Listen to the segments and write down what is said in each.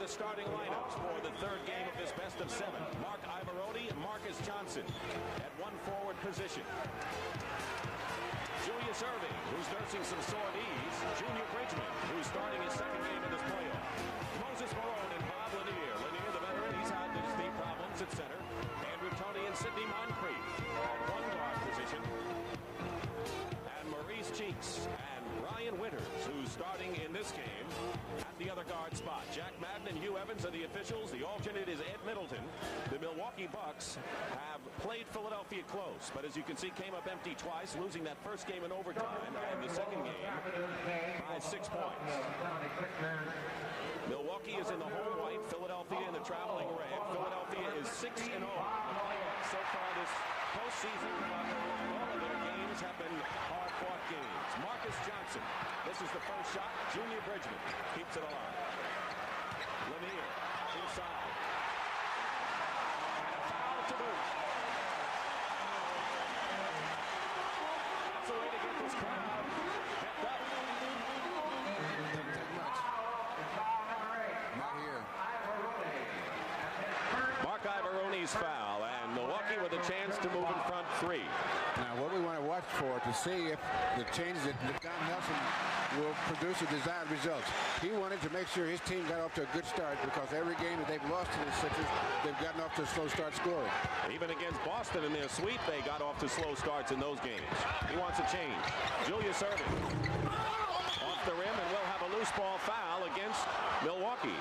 the starting lineups for the third game of this best of 7. Mark Ivaroni and Marcus Johnson at one forward position. Julius Irving, who's nursing some sore knees. Junior Bridgman, who's starting his second game in this playoff. Moses Malone and Bob Lanier. Lanier, the veteran, he's had his knee problems at center. Andrew Toney and Sidney Moncrief at one guard position. And Maurice Cheeks and Brian Winters, who's starting in this game at the other guard spot. Jack Madden and Hugh Evans are the officials. The alternate is Ed Middleton. The Milwaukee Bucks have played Philadelphia close, but as you can see, came up empty twice, losing that first game in overtime and the second game by 6 points. Milwaukee is in the home white, Philadelphia in the traveling red. Philadelphia is 6-0 so far this postseason. All of their games have been hard-fought games. Marcus Johnson, this is the first shot. Junior Bridgman keeps it alive. Lanier inside. And a foul to boot. That's the way to get this crowd pepped up. Doesn't take much. Not here. Mark Ivaroni's foul, and Milwaukee with a chance to move in front 3. Now, what we want to watch for to see if the changes that Don Nelson will produce the desired results. He wanted to make sure his team got off to a good start because every game that they've lost to the Sixers, they've gotten off to a slow start scoring. Even against Boston in their sweep, they got off to slow starts in those games. He wants a change. Julius Irving off the rim, and we'll have a loose ball foul against Milwaukee.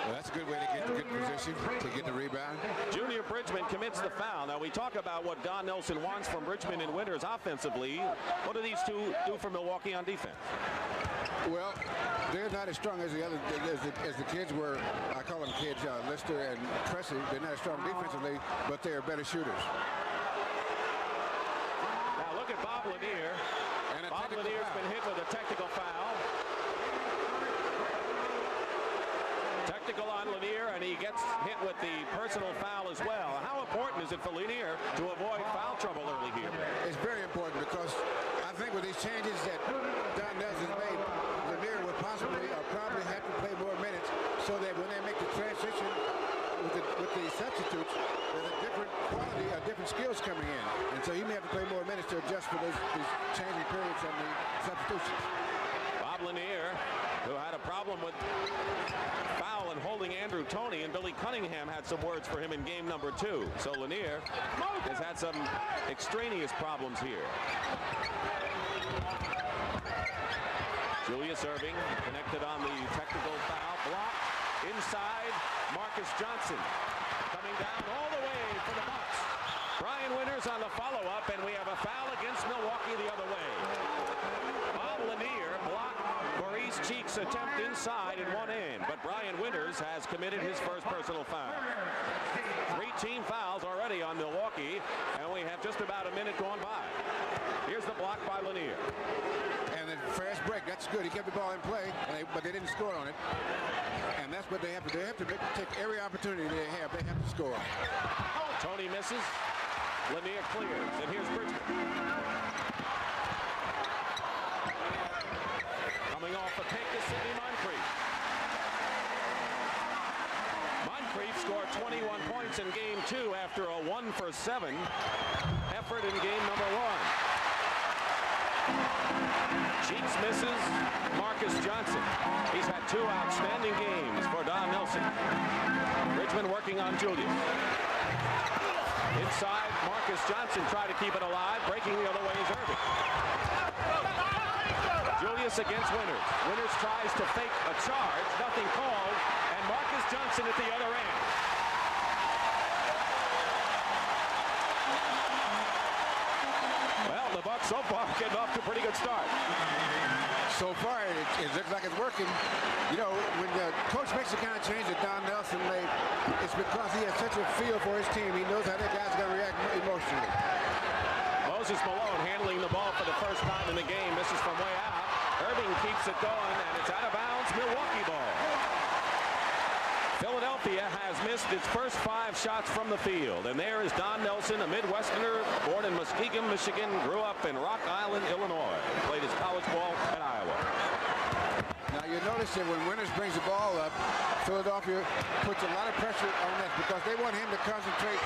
Well, that's a good way to get in good position to get the rebound. Junior Bridgman commits the foul. Now we talk about what Don Nelson wants from Bridgman and Winters offensively. What do these two do for Milwaukee on defense? Well, they're not as strong as the other as the kids were. I call them kids, Lister and Pressey. They're not as strong defensively, but they are better shooters. Now look at Bob Lanier. And Bob Lanier's been hit with a technical foul. Technical on Lanier, and he gets hit with the personal foul as well. How important is it for Lanier to avoid foul trouble early here? It's very important because I think with these changes that Don Nelson made, Lanier will possibly or probably have to play more minutes so that when they make the transition with the substitutes, there's a different quality, different skills coming in. And so he may have to play more minutes to adjust for these changing periods on the substitutions. Bob Lanier, who had a problem with foul and holding Andrew Toney, and Billy Cunningham had some words for him in game number 2. So Lanier has had some extraneous problems here. Julius Irving connected on the technical foul block. Inside, Marcus Johnson coming down all the way for the Bucks. Brian Winters on the follow-up, and we have a foul against Milwaukee the other way. Bob Lanier blocked Maurice Cheeks' attempt inside and one in, but Brian Winters has committed his first personal foul. 3 team fouls already on Milwaukee, and we have just about a minute gone by. Here's the block by Lanier. And the fast break, that's good. He kept the ball in play, but they didn't score on it. And that's what they have to do. They have to take every opportunity they have. They have to score. Toney misses. Lanier clears, and here's Bridgman. Coming off the pick is Sidney Moncrief. Moncrief scored 21 points in game 2 after a 1-for-7 effort in game number 1. Cheeks misses. Marcus Johnson. He's had 2 outstanding games for Don Nelson. Bridgman working on Julius. Inside, Marcus Johnson tried to keep it alive. Breaking the other way is Irving. Julius against Winters. Winters tries to fake a charge. Nothing called. And Marcus Johnson at the other end. Well, the Bucks so far getting off to a pretty good start. So far, it looks like it's working. You know, when the coach makes the kind of change that Don Nelson made, it's because he has such a feel for his team. He knows how that guy's going to react emotionally. Moses Malone handling the ball for the first time in the game. Misses from way out. Irving keeps it going, and it's out of bounds. Milwaukee ball. Philadelphia has missed its first 5 shots from the field. And there is Don Nelson, a Midwesterner, born in Muskegon, Michigan, grew up in Rock Island, Illinois. Played his college ball at Iowa. Now, you you notice that when Winters brings the ball up, Philadelphia puts a lot of pressure on that because they want him to concentrate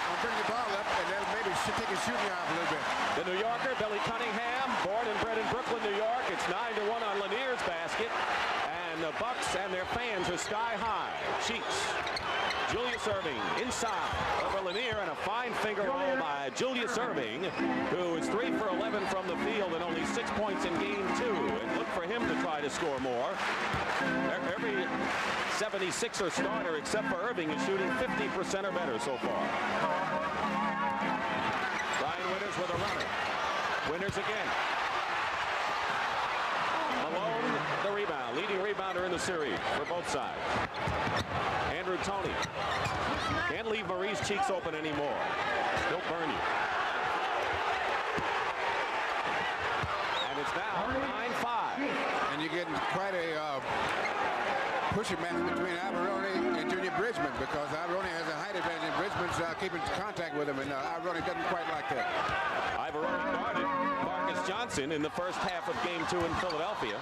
on bringing the ball up and then maybe take his shooting off a little bit. The New Yorker, Billy Cunningham, born and bred in Brooklyn, New York. It's 9-1 on Lanier's basket. And the Bucks and their fans are sky high. Cheeks. Julius Erving inside over Lanier, and a fine finger roll by Julius Erving, who is 3 for 11 from the field and only 6 points in game 2. And look for him to try to score more. Every 76er starter except for Erving is shooting 50% or better so far. Brian Winters with a runner. Winters again. Malone, the rebound. Leading rebounder in the series for both sides. Andrew Toney. Can't leave Maurice Cheeks open anymore. He'll burn you. And it's now 9-5. And you're getting quite a pushing match between Ivorone and Junior Bridgman because Ivorone has a height advantage and Bridgman's keeping contact with him, and Ivorone doesn't quite like that. Ivorone guarded Marcus Johnson in the first half of game 2 in Philadelphia.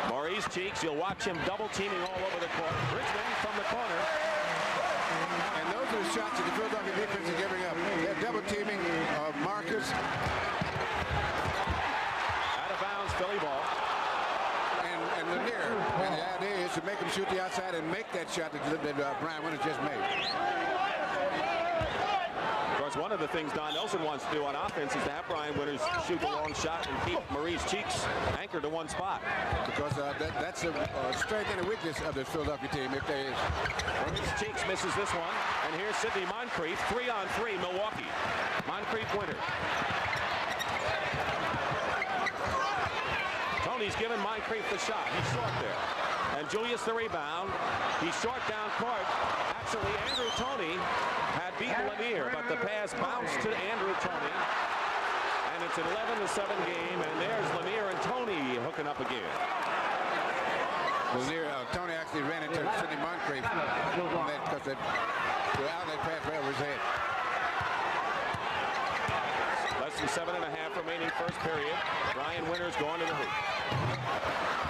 Maurice Cheeks, you'll watch him double teaming all over the court. Bridgman from the corner. And those are the shots that the Philadelphia defense is giving up. They're double teaming Marcus. Out of bounds, Philly ball. And Lanier. And the idea is to make him shoot the outside and make that shot that Brian Winters just made. Of course, one of the things Don Nelson wants to do on offense is to have Brian Winters shoot the long shot and keep Maurice Cheeks anchored to one spot. Because that's the strength and the weakness of the Philadelphia team. If they Maurice Cheeks misses this one, and here's Sidney Moncrief, 3-on-3, Milwaukee. Moncrief Winters. Tony's given Moncrief the shot. He's short there. And Julius the rebound. He's short down court. Actually, Andrew Toney had beaten Lanier, but the pass bounced to Andrew Toney. And it's an 11-7 game, and there's Lanier and Toney hooking up again. Lanier, Toney actually ran into Sidney Moncrief because the outlet pass right over his head. Less than 7.5 remaining first period. Brian Winters going to the hoop.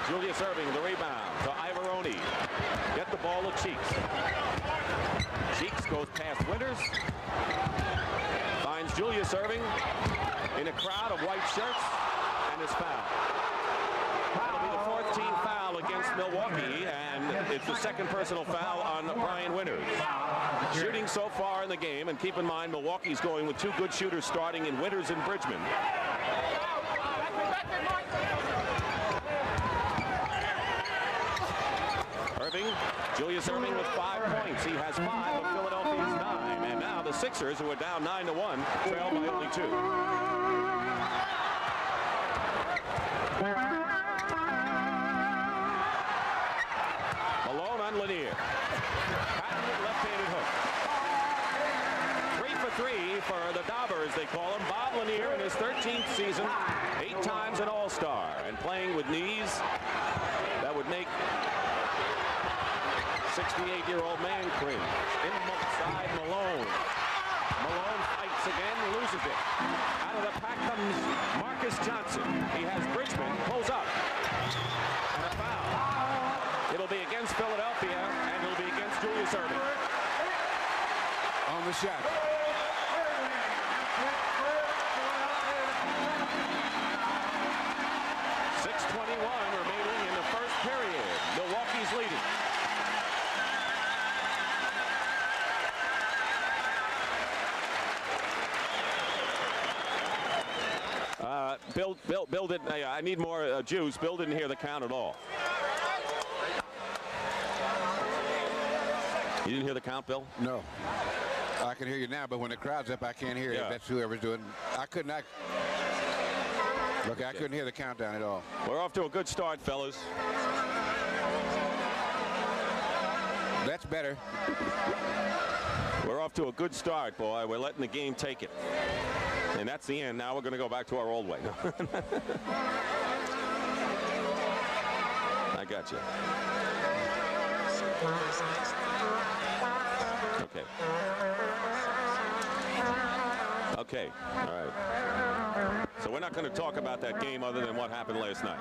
Julius Erving, the rebound to Ivorone. Get the ball to Cheeks. Cheeks goes past Winters. Finds Julius Erving in a crowd of white shirts and is fouled. That'll be the 4th team foul against Milwaukee, and it's the second personal foul on Brian Winters. Shooting so far in the game, and keep in mind Milwaukee's going with 2 good shooters starting in Winters and Bridgman. Julius Erving with 5 points. He has 5 of Philadelphia's 9. And now the Sixers, who are down 9-1, trail by only 2. Malone on Lanier. Patented left-handed hook. 3 for 3 for the Daubers, they call him. Bob Lanier in his 13th season, 8 times an All-Star, and playing with knees that would make 68-year-old man cringe. Inside Malone. Malone fights again, loses it. Out of the pack comes Marcus Johnson. He has Bridgman, pulls up. And a foul. It'll be against Philadelphia, and it'll be against Julius Erving. On the shot. Remaining in the first period. Milwaukee's leading. Bill didn't. I need more juice. Bill didn't hear the count at all. You didn't hear the count, Bill? No. I can hear you now, but when the crowd's up, I can't hear it. That's whoever's doing. I could not. Okay, I couldn't hear the countdown at all. We're off to a good start, fellas. That's better. We're off to a good start, boy. We're letting the game take it. And that's the end. Now we're going to go back to our old way. I got you. Okay. Okay. All right. So we're not going to talk about that game other than what happened last night.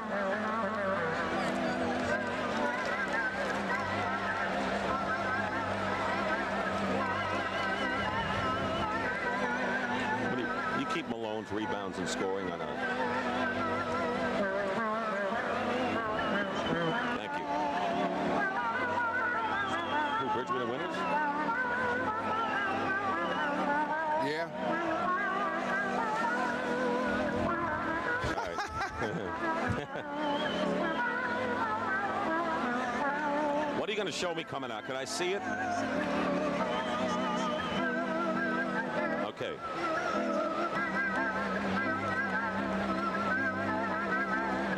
You keep Malone's rebounds and scoring on a... Thank you. Who, Bridgman and Winters? Yeah. What are you going to show me coming out? Can I see it? Okay.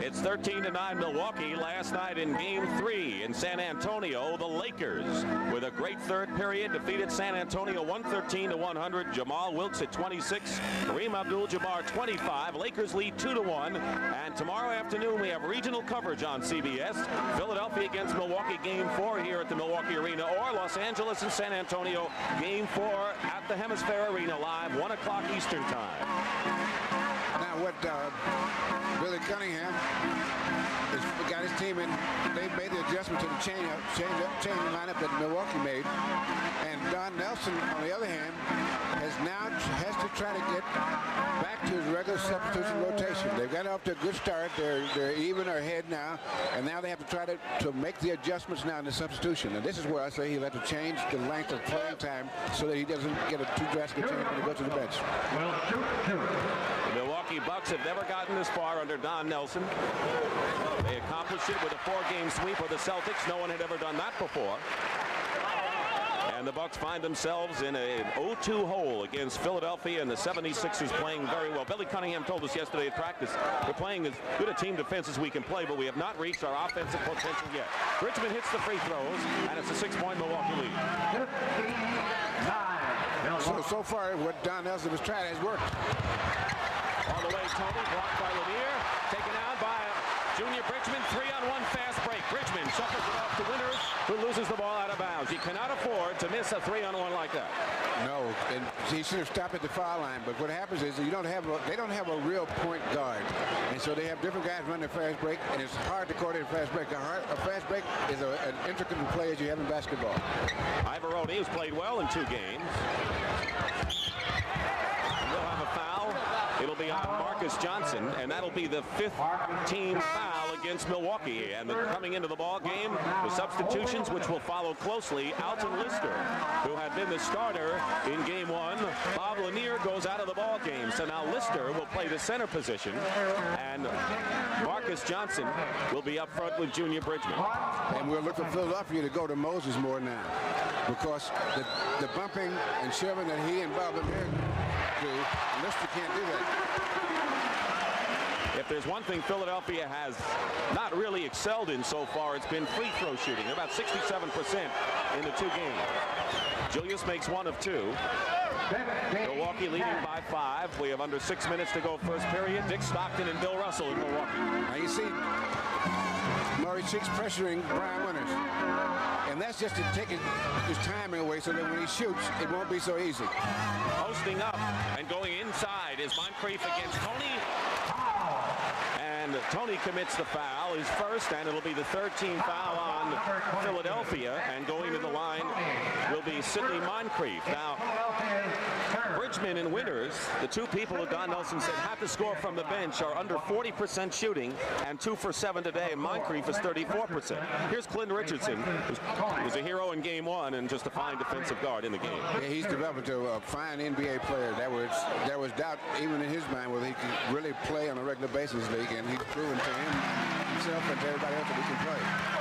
It's 13-9 Milwaukee. Last night in Game 3 in San Antonio, the Lakers, with a great third period, defeated San Antonio 113-100. Jamal Wilkes at 26, Kareem Abdul-Jabbar 25. Lakers lead 2-1. And tomorrow afternoon we have regional coverage on CBS. Philadelphia against Milwaukee, Game 4 here at the Milwaukee Arena, or Los Angeles and San Antonio, Game 4 at the Hemisphere Arena, live 1 o'clock Eastern Time. Now what Billy Cunningham has got his team in. They've made the adjustment to the change lineup that Milwaukee made. And Don Nelson, on the other hand, has to try to get back to his regular substitution rotation. They've got off to a good start. They're even or ahead now, and now they have to try to make the adjustments now in the substitution. And this is where I say he'll have to change the length of playing time so that he doesn't get a too drastic change when he goes to the bench. The Milwaukee Bucks have never gotten this far under Don Nelson. They accomplished it with a 4-game sweep of the Celtics. No one had ever done that before. And the Bucks find themselves in an 0-2 hole against Philadelphia, and the 76ers playing very well. Billy Cunningham told us yesterday at practice, we're playing as good a team defense as we can play, but we have not reached our offensive potential yet. Richmond hits the free throws, and it's a 6-point Milwaukee lead. So far, what Don Nelson has tried has worked. All the way, Tony, blocked by Lanier, taken out by Junior Bridgman. 3-on-1 fast break. Bridgman shuffles it off to Winters, who loses the ball out of bounds. He cannot afford to miss a 3-on-1 like that. No, and he should have stopped at the foul line. But what happens is they don't have a real point guard, and so they have different guys running a fast break, and it's hard to coordinate a fast break. A fast break is an intricate play as you have in basketball. Ivoroni has played well in 2 games. We'll have a foul. It'll be on Marcus Johnson, and that'll be the 5th team foul against Milwaukee. And coming into the ball game, the substitutions, which will follow closely, Alton Lister, who had been the starter in Game 1. Bob Lanier goes out of the ball game, so now Lister will play the center position, and Marcus Johnson will be up front with Junior Bridgman. And we'll look for Philadelphia to go to Moses more now, because the bumping and shoving that he and Bob Lanier do, Lister can't do that. If there's one thing Philadelphia has not really excelled in so far, it's been free throw shooting. They're about 67% in the 2 games. Julius makes 1 of 2. Milwaukee leading by 5. We have under 6 minutes to go first period. Dick Stockton and Bill Russell in Milwaukee. Now you see Murray Cheeks pressuring Brian Winters. And that's just to take his timing away so that when he shoots, it won't be so easy. Posting up and going inside is Moncrief against Tony. And Tony commits the foul, his first, and it'll be the 3rd team foul on Philadelphia. And going to the line will be Sidney Moncrief. Now, Bridgman and Winters, the 2 people who Don Nelson said have to score from the bench, are under 40% shooting and 2 for 7 today, and Moncrief is 34%. Here's Clint Richardson, who was a hero in Game 1 and just a fine defensive guard in the game. Yeah, he's developed to a fine NBA player. There was doubt even in his mind whether he could really play on a regular basis league, and he's proven to himself and to everybody else that he can play.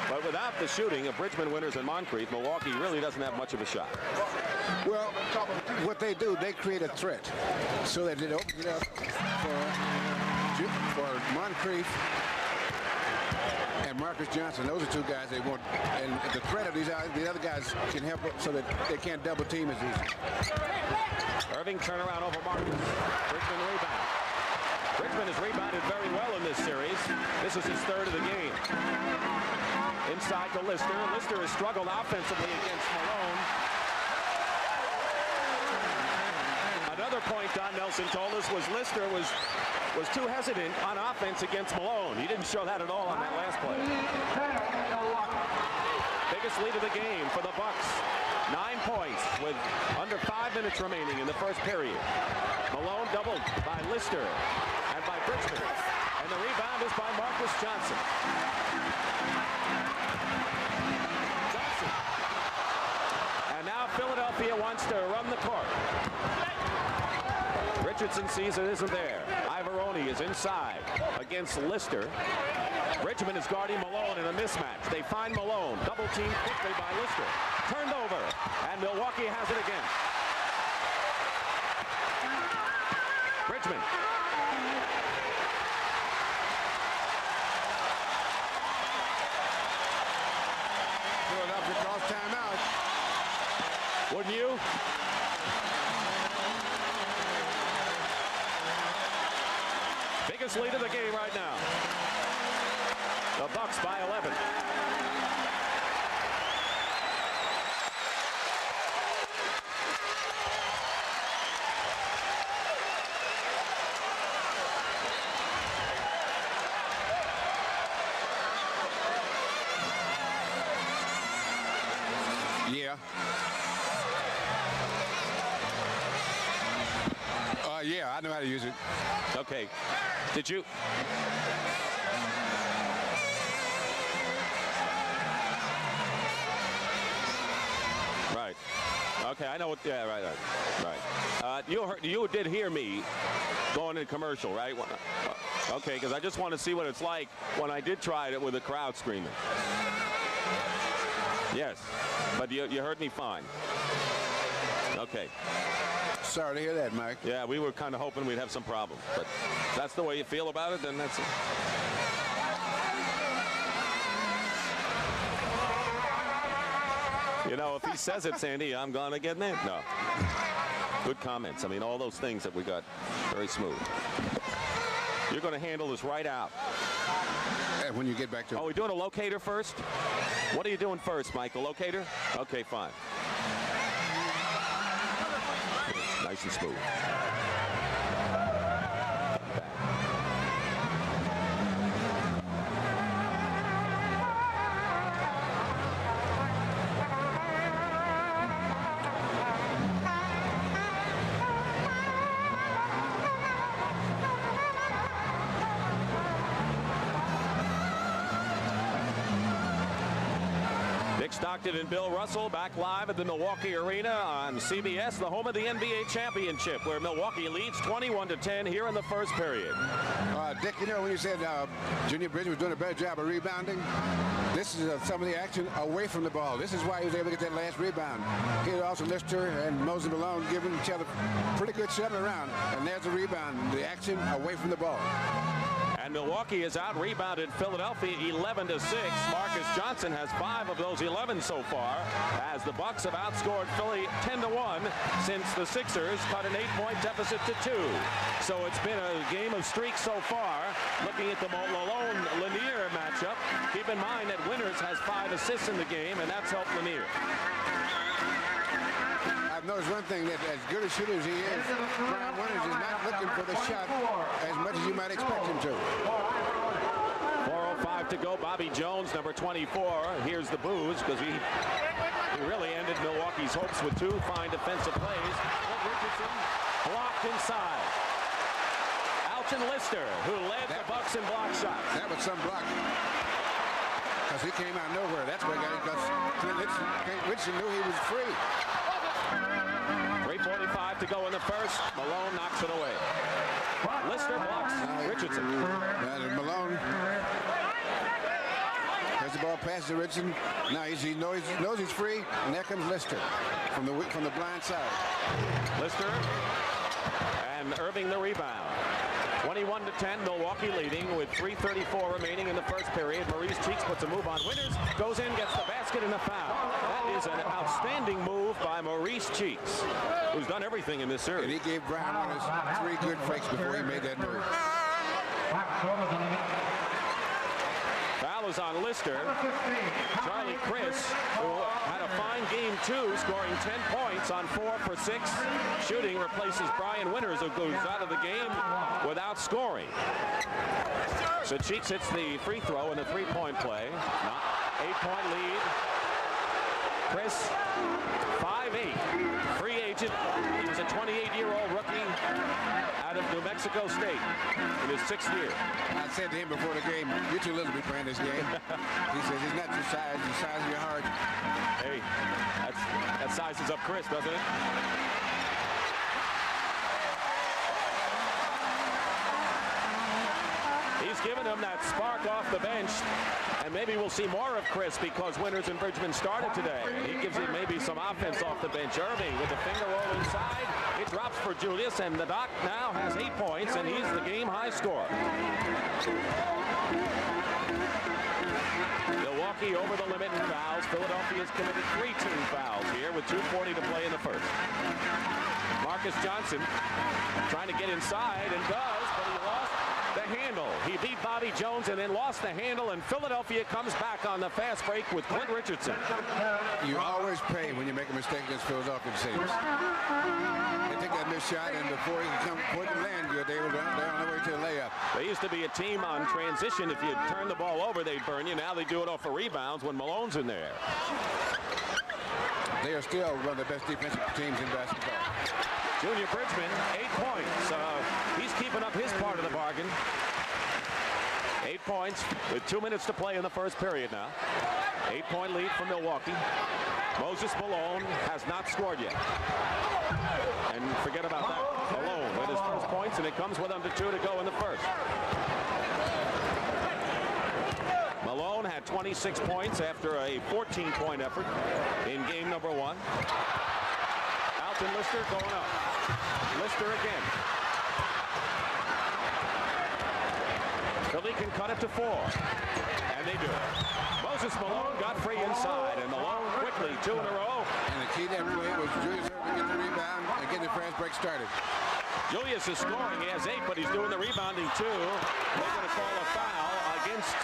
But without the shooting of Bridgman, Winters, and Moncrief, Milwaukee really doesn't have much of a shot. Well, what they do, they create a threat so that it opens it up for Moncrief and Marcus Johnson. Those are 2 guys they want, and the threat of the other guys can help so that they can't double team as easy. Irving turnaround over Marcus. Bridgman rebound. Bridgman has rebounded very well in this series. This is his 3rd of the game. Inside to Lister. Lister has struggled offensively against Malone. Another point Don Nelson told us was Lister was too hesitant on offense against Malone. He didn't show that at all on that last play. Biggest lead of the game for the Bucks. 9 points with under 5 minutes remaining in the first period. Malone doubled by Lister and by Bridgman. And the rebound is by Marcus Johnson. And now Philadelphia wants to run the court. Richardson sees it isn't there. Ivoroni is inside against Lister. Bridgman is guarding Malone in a mismatch. They find Malone. Double teamed quickly by Lister. Turned over. And Milwaukee has it again. Bridgman. Philadelphia calls timeout. Wouldn't you? Biggest lead of the game right now. The Bucks by 11. Yeah. Yeah, I know how to use it. Okay. Did you? Right. Okay, I know what. Yeah, right. You did hear me going in commercial, right? Okay, because I just want to see what it's like when I did try it with the crowd screaming. Yes, but you heard me fine. Okay. Sorry to hear that, Mike. Yeah, we were kind of hoping we'd have some problems, but if that's the way you feel about it, then that's it. You know, if he says it, Sandy, I'm gonna get in it. No. Good comments. I mean, all those things that we got very smooth. You're going to handle this right out. And when you get back to... Oh, we're doing a locator first? What are you doing first, Mike? A locator? Okay, fine. Nice and smooth. Stockton and Bill Russell back live at the Milwaukee Arena on CBS, the home of the NBA championship, where Milwaukee leads 21-10 here in the first period. Dick, you know when you said Junior Bridges was doing a better job of rebounding, this is some of the action away from the ball. This is why he was able to get that last rebound. He had also Lister and Moses Malone giving each other pretty good shoving around, and there's the rebound, the action away from the ball. And Milwaukee has out-rebounded Philadelphia 11-6. Marcus Johnson has 5 of those 11 so far, as the Bucks have outscored Philly 10-1 since the Sixers cut an 8-point deficit to 2. So it's been a game of streaks so far. Looking at the Malone-Lanier matchup, keep in mind that Winters has 5 assists in the game, and that's helped Lanier. I've noticed one thing, that as good a shooter as he is, Brian Winters is not looking for the shot as much as you might expect him to. 4:05 to go. Bobby Jones, number 24. Here's the booze, because he really ended Milwaukee's hopes with 2 fine defensive plays. Richardson blocked inside. Alton Lister, who led the Bucks in block shots. That was some block. Because he came out of nowhere. That's where he got it, because Richardson knew he was free. 3:45 to go in the first. Malone knocks it away. Lister blocks Richardson. And Malone has the ball passes to Richardson. Now he knows he's free, and there comes Lister from the blind side. Lister and Irving the rebound. 21-10, Milwaukee leading with 3:34 remaining in the first period. Maurice Cheeks puts a move on Winters, goes in, gets the basket and a foul. That is an outstanding move by Maurice Cheeks, who's done everything in this series. And he gave Brian Winters 3 good fakes before he made that move. Foul goes on Lister. Charlie Chris, who had a fine game too, scoring 10 points on 4 for 6 shooting, replaces Brian Winters, who goes out of the game without scoring. So Cheeks hits the free throw in the three-point play. 8-point lead. Chris, 5'8", free agent. He was a 28-year-old rookie out of New Mexico State in his 6th year. I said to him before the game, "You're too little to be playing this game." He says, "He's not your size, the size of your heart." Hey, that sizes up Chris, doesn't it? He's given him that spark off the bench, and maybe we'll see more of Chris because Winters and Bridgman started today. He gives him maybe some offense off the bench. Irving with the finger roll inside. It drops for Julius, and the Doc now has 8 points, and he's the game-high scorer. Milwaukee over the limit in fouls. Philadelphia's committed 3 team fouls here with 2:40 to play in the first. Marcus Johnson trying to get inside and does, but he lost the handle. He beat Bobby Jones and then lost the handle, and Philadelphia comes back on the fast break with Clint Richardson. You always pay when you make a mistake against Philadelphia, it seems. They take that missed shot, and before he can land good, they were on their way to the layup. They used to be a team on transition. If you turn the ball over, they'd burn you. Now they do it off of rebounds when Malone's in there. They are still one of the best defensive teams in basketball. Junior Bridgman, 8 points. He's keeping up his part of the bargain. 8 points with 2 minutes to play in the first period now. 8-point lead for Milwaukee. Moses Malone has not scored yet. And forget about that. Malone with his first points, and it comes with under 2 to go in the first. Malone had 26 points after a 14-point effort in game number 1. Alton Lister going up. Lister again. Philly can cut it to 4. And they do it. Moses Malone got free inside, and Malone quickly 2 in a row. And the key to that play was Julius Irving get the rebound and get the fast break started. Julius is scoring. He has 8, but he's doing the rebounding too. They're going to call a foul against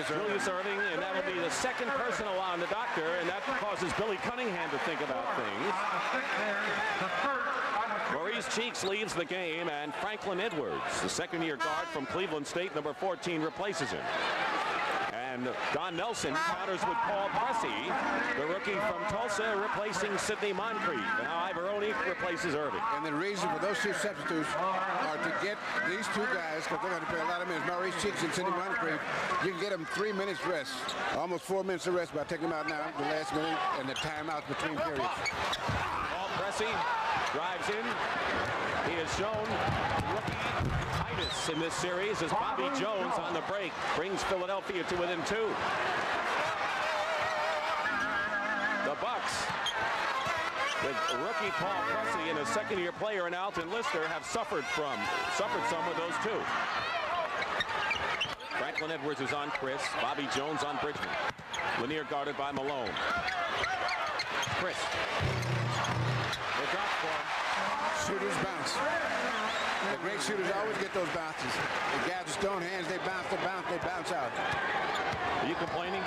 Julius Irving, and that'll be the second personal on the doctor, and that causes Billy Cunningham to think about things. Maurice Cheeks leaves the game, and Franklin Edwards, the second-year guard from Cleveland State, number 14, replaces him. And Don Nelson counters with Paul Pressey, the rookie from Tulsa, replacing Sidney Moncrief. And now Ivoroni replaces Irving. And the reason for those 2 substitutes are to get these 2 guys, because they're going to play a lot of minutes, Maurice Cheeks and Sidney Moncrief, you can get them 3 minutes rest, almost 4 minutes of rest by taking them out now, the last minute, and the timeouts between periods. Paul Pressey drives in. He has shown rookie-itis in this series as Bobby Jones on the break brings Philadelphia to within 2. The Bucks, with rookie Paul Pressey and a second-year player in Alton Lister, have suffered some with those 2. Franklin Edwards is on Chris. Bobby Jones on Bridgman. Lanier guarded by Malone. Chris. They drop for him. Shooters bounce. The great shooters always get those bounces. The guys with stone hands, they bounce, they bounce out. Are you complaining?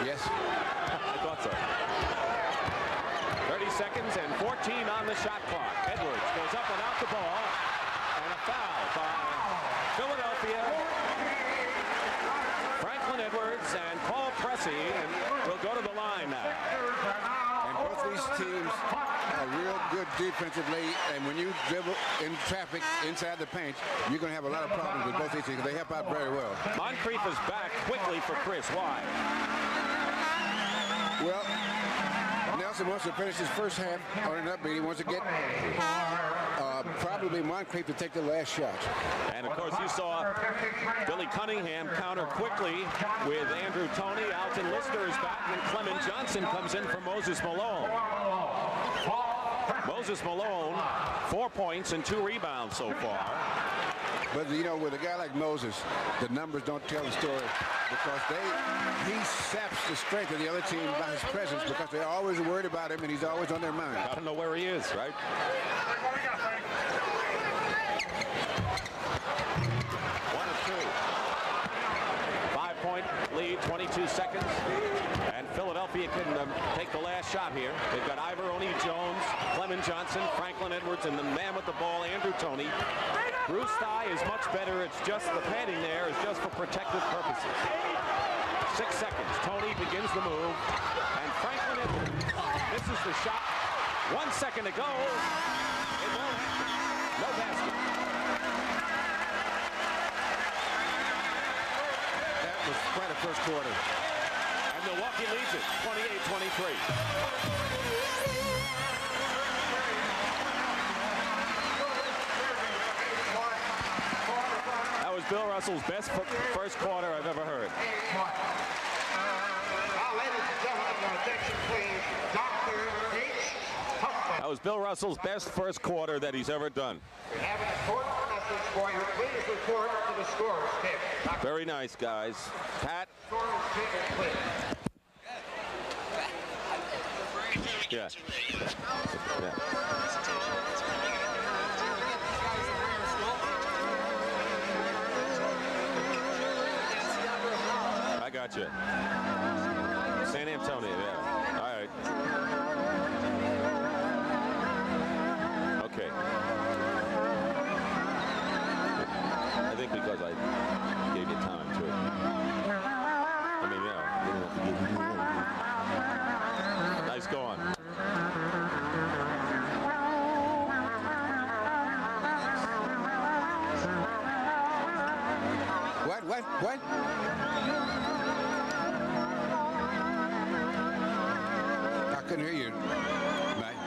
Yes. I thought so. 30 seconds and 14 on the shot clock. Edwards goes up and out the ball. And a foul by Philadelphia. Franklin Edwards and Paul Pressey, and we'll go to the line now. And both these teams are real good defensively, and when you dribble in traffic inside the paint, you're going to have a lot of problems with both these teams. They help out very well. Moncrief is back quickly for Chris. Why? Well, Nelson wants to finish his first half on an upbeat. He wants to get probably Moncrief to take the last shot. And, of course, you saw Billy Cunningham counter quickly with Andrew Toney. Alton Lister is back, and Clement Johnson comes in for Moses Malone. Moses Malone, 4 points and 2 rebounds so far. But, you know, with a guy like Moses, the numbers don't tell the story because he saps the strength of the other team by his presence because they're always worried about him and he's always on their mind. I don't know where he is, right? 1 of 2. 5-point lead lead, 22 seconds. And Philadelphia can take the last shot here. They've got Ivoroni, Jones, Clement Johnson, Franklin Edwards, and the man with the ball, Andrew Toney. Bruce Thye is much better. It's just the padding there is just for protective purposes. 6 seconds. Toney begins the move. And Franklin Edwards misses the shot. 1 second to go. It won't happen. No basket. That was quite a first quarter. And Milwaukee leads it, 28-23. That was Bill Russell's best first quarter I've ever heard. Now, ladies and gentlemen, your attention, please. Dr. H. Huffman. That was Bill Russell's best first quarter that he's ever done. We have an important message for you. Please report to the scores table. Very nice, guys. Pat? Scores table, please. Yeah. Yeah. I got you. San Antonio, yeah. All right. Okay. I think because I gave you time to. I mean, yeah. You don't have to give Nice going. What? I couldn't hear you. Right.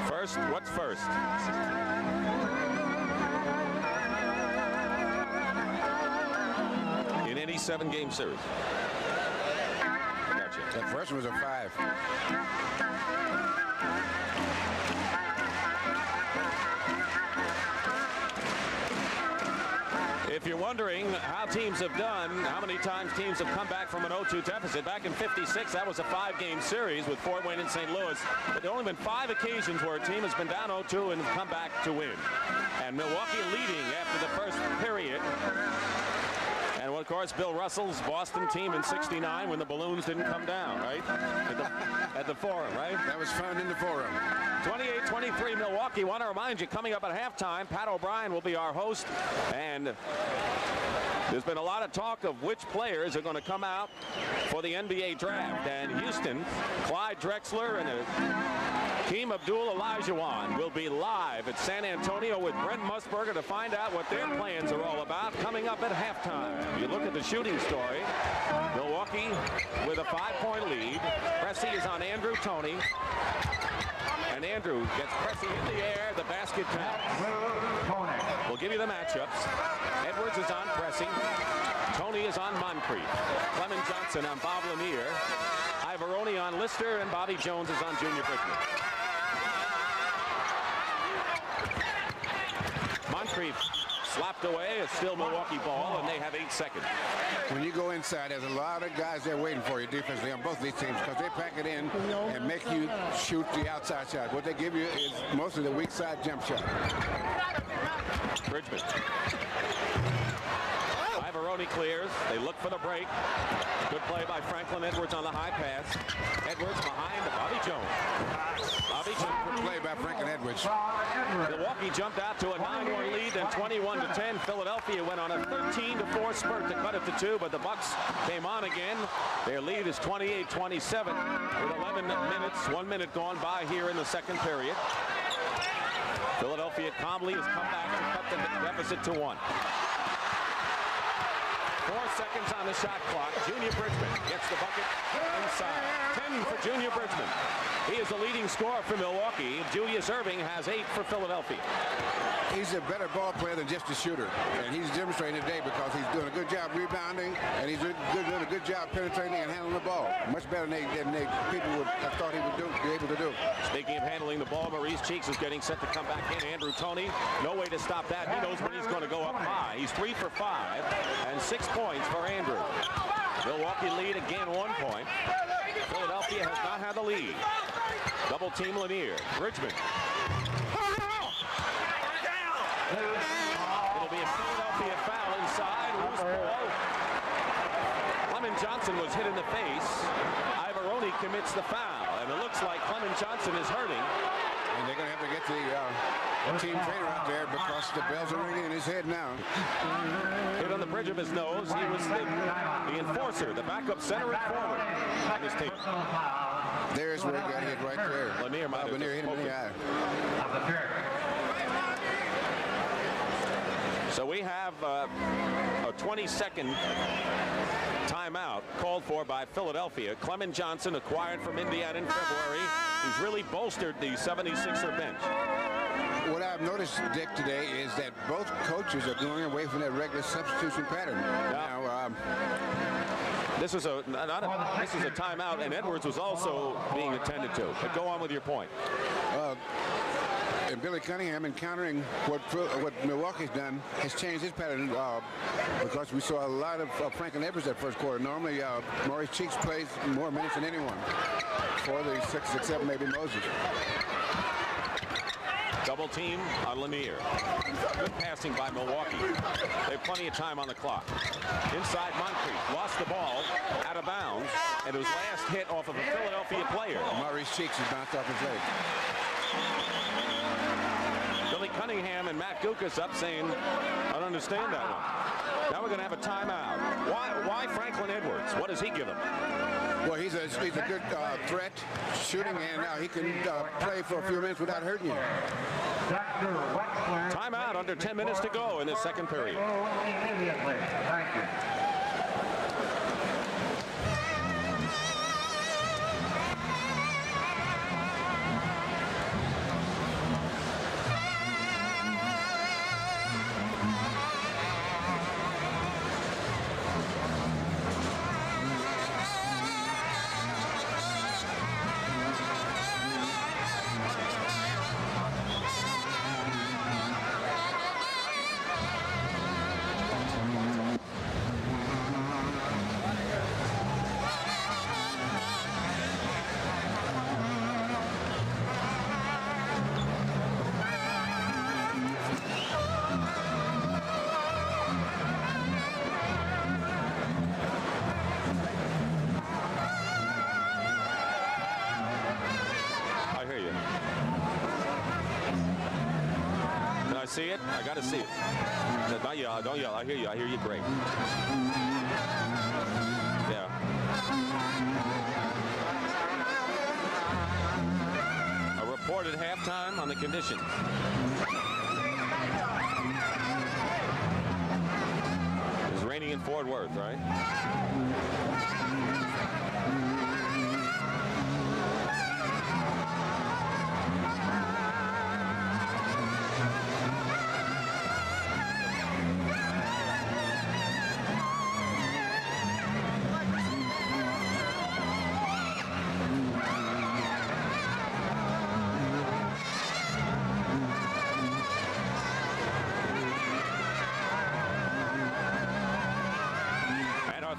First, what's first? In any 7-game series. Gotcha. That first one was a 5. If you're wondering how teams have done, how many times teams have come back from an 0-2 deficit, back in '56, that was a 5-game series with Fort Wayne and St. Louis. But there have only been 5 occasions where a team has been down 0-2 and come back to win. And Milwaukee leading after the first period. And, of course, Bill Russell's Boston team in '69 when the balloons didn't come down, right? At the Forum, right? That was found in the Forum. 28-23 Milwaukee. Want to remind you, coming up at halftime, Pat O'Brien will be our host. And there's been a lot of talk of which players are going to come out for the NBA draft. And Houston, Clyde Drexler and Hakeem Abdul-Olajuwon will be live at San Antonio with Brent Musburger to find out what their plans are all about coming up at halftime. You look at the shooting story. Milwaukee with a 5-point lead. Pressey is on Andrew Toney. And Andrew gets Pressey in the air. The basket counts. We'll give you the matchups. Edwards is on Pressey. Toney is on Moncrief. Clement Johnson on Bob Lanier. Ivoroni on Lister. And Bobby Jones is on Junior Bridgman. Moncrief slapped away. It's still Milwaukee ball, and they have 8 seconds. When you go inside, there's a lot of guys there waiting for you defensively on both these teams because they pack it in and make you shoot the outside shot. What they give you is mostly the weak side jump shot. Bridgman. Ivoroni clears. They look for the break. Good play by Franklin Edwards on the high pass. Edwards behind Bobby Jones. Bobby Jones. Good play by Franklin Edwards. Milwaukee jumped out to a 9-1 lead, then 21-10. Philadelphia went on a 13-4 spurt to cut it to 2, but the Bucks came on again. Their lead is 28-27 with 11 minutes, 1 minute gone by here in the second period. Philadelphia calmly has come back to cut the deficit to 1. 4 seconds on the shot clock. Junior Bridgman gets the bucket inside. 10 for Junior Bridgman. He is the leading scorer for Milwaukee. Julius Erving has 8 for Philadelphia. He's a better ball player than just a shooter, and he's demonstrating today because he's doing a good job rebounding, and he's doing a good job penetrating and handling the ball. Much better than people would have thought he would be able to do. Speaking of handling the ball, Maurice Cheeks is getting set to come back in. Andrew Toney, no way to stop that. He knows when he's going to go up high. He's 3 for 5, and 6 points for Andrew. Milwaukee lead again 1 point. Philadelphia has not had the lead. Double team Lanier. Bridgman. It'll be a Philadelphia foul inside. Loose ball. Johnson was hit in the face. Ivaroni commits the foul, and it looks like Clement Johnson is hurting. And they're going to have to get the team trainer out there because the bells are ringing in his head now. Hit on the bridge of his nose. He was the enforcer, the backup center and forward on his team. There's where he got hit right there. Lanier might have Lanier hit him in the eye. So we have a 20-second timeout called for by Philadelphia. Clement Johnson, acquired from Indiana in February. He's really bolstered the 76er bench. What I've noticed, Dick, today is that both coaches are going away from that regular substitution pattern. Now, this is a timeout, and Edwards was also being attended to. But go on with your point. And Billy Cunningham, encountering what Milwaukee's done, has changed his pattern because we saw a lot of Franklin Edwards that first quarter. Normally, Maurice Cheeks plays more minutes than anyone for the six, except maybe Moses. Double team on Lanier. Good passing by Milwaukee. They have plenty of time on the clock. Inside Moncrief. Lost the ball out of bounds, and it was last hit off of a Philadelphia player. Maurice Cheeks has bounced off his leg. Billy Cunningham and Matt Gukas up saying, I don't understand that one. Now we're going to have a timeout. Why Franklin Edwards? What does he give him? Well, he's a good threat shooting, and he can play for a few minutes without hurting you. Timeout, under 10 minutes to go in the second period. Immediately. Thank you. See it? I got to see it. Don't yell. Don't yell. I hear you. I hear you great. Yeah. A report at halftime on the conditions. It's raining in Fort Worth, right?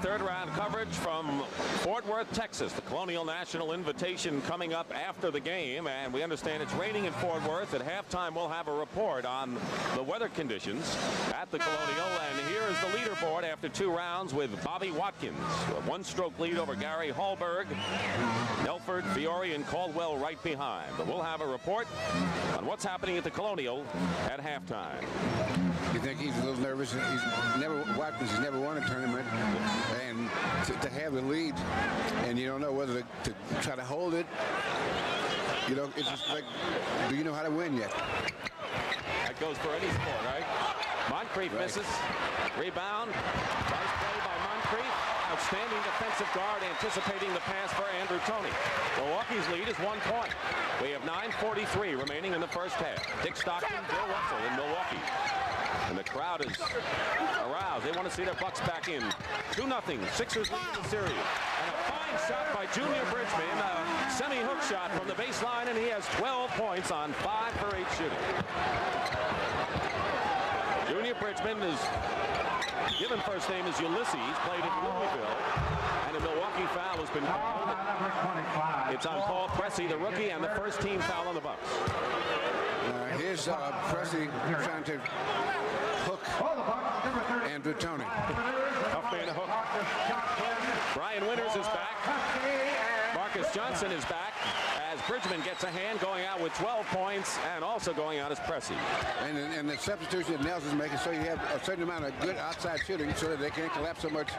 Third round coverage from Fort Worth, Texas. The Colonial National Invitation coming up after the game, and we understand it's raining in Fort Worth. At halftime, we'll have a report on the weather conditions at the Colonial. And here is the leaderboard after 2 rounds with Bobby Watkins. A one-stroke lead over Gary Hallberg, Nelford, Fiore, and Caldwell right behind. But we'll have a report on what's happening at the Colonial at halftime. You think he's a little nervous? Watkins has never won a tournament, and to have the lead, and you don't know whether to try to hold it. You know, it's just like, do you know how to win yet? That goes for any sport, right? Moncrief misses. Rebound. Nice play by Moncrief. Outstanding defensive guard anticipating the pass for Andrew Toney. Milwaukee's lead is 1 point. We have 9:43 remaining in the first half. Dick Stockton, Bill Russell in Milwaukee. And the crowd is aroused. They want to see their Bucks back in. 2-0. Sixers lead the series. And a fine shot by Junior Bridgman. A semi-hook shot from the baseline, and he has 12 points on 5 for 8 shooting. Junior Bridgman is given first name is Ulysses, played in Louisville. And a Milwaukee foul has been called. It's on Paul Pressey, the rookie, and the first team foul on the Bucks. Here's Pressey trying to hook Andrew Toney. Tough man to hook. Brian Winters is back. Marcus Johnson is back as Bridgman gets a hand, going out with 12 points, and also going out as Pressey. And the substitution that Nelson's making, so you have a certain amount of good outside shooting so that they can't collapse so much.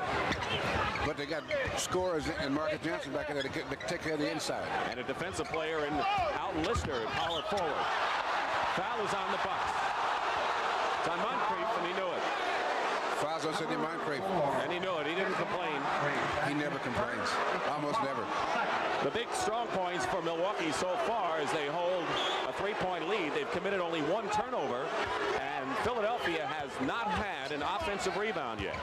But they got scorers and Marcus Johnson back there to take care of the inside. And a defensive player in Alton Lister, power forward. Foul is on the Bucks. It's on Moncrief, and he knew it. Fouls on Sidney Moncrief. And he knew it. He didn't complain. He never complains. Almost never. The big strong points for Milwaukee so far is they hold a 3-point lead. They've committed only 1 turnover, and Philadelphia has not had an offensive rebound yet.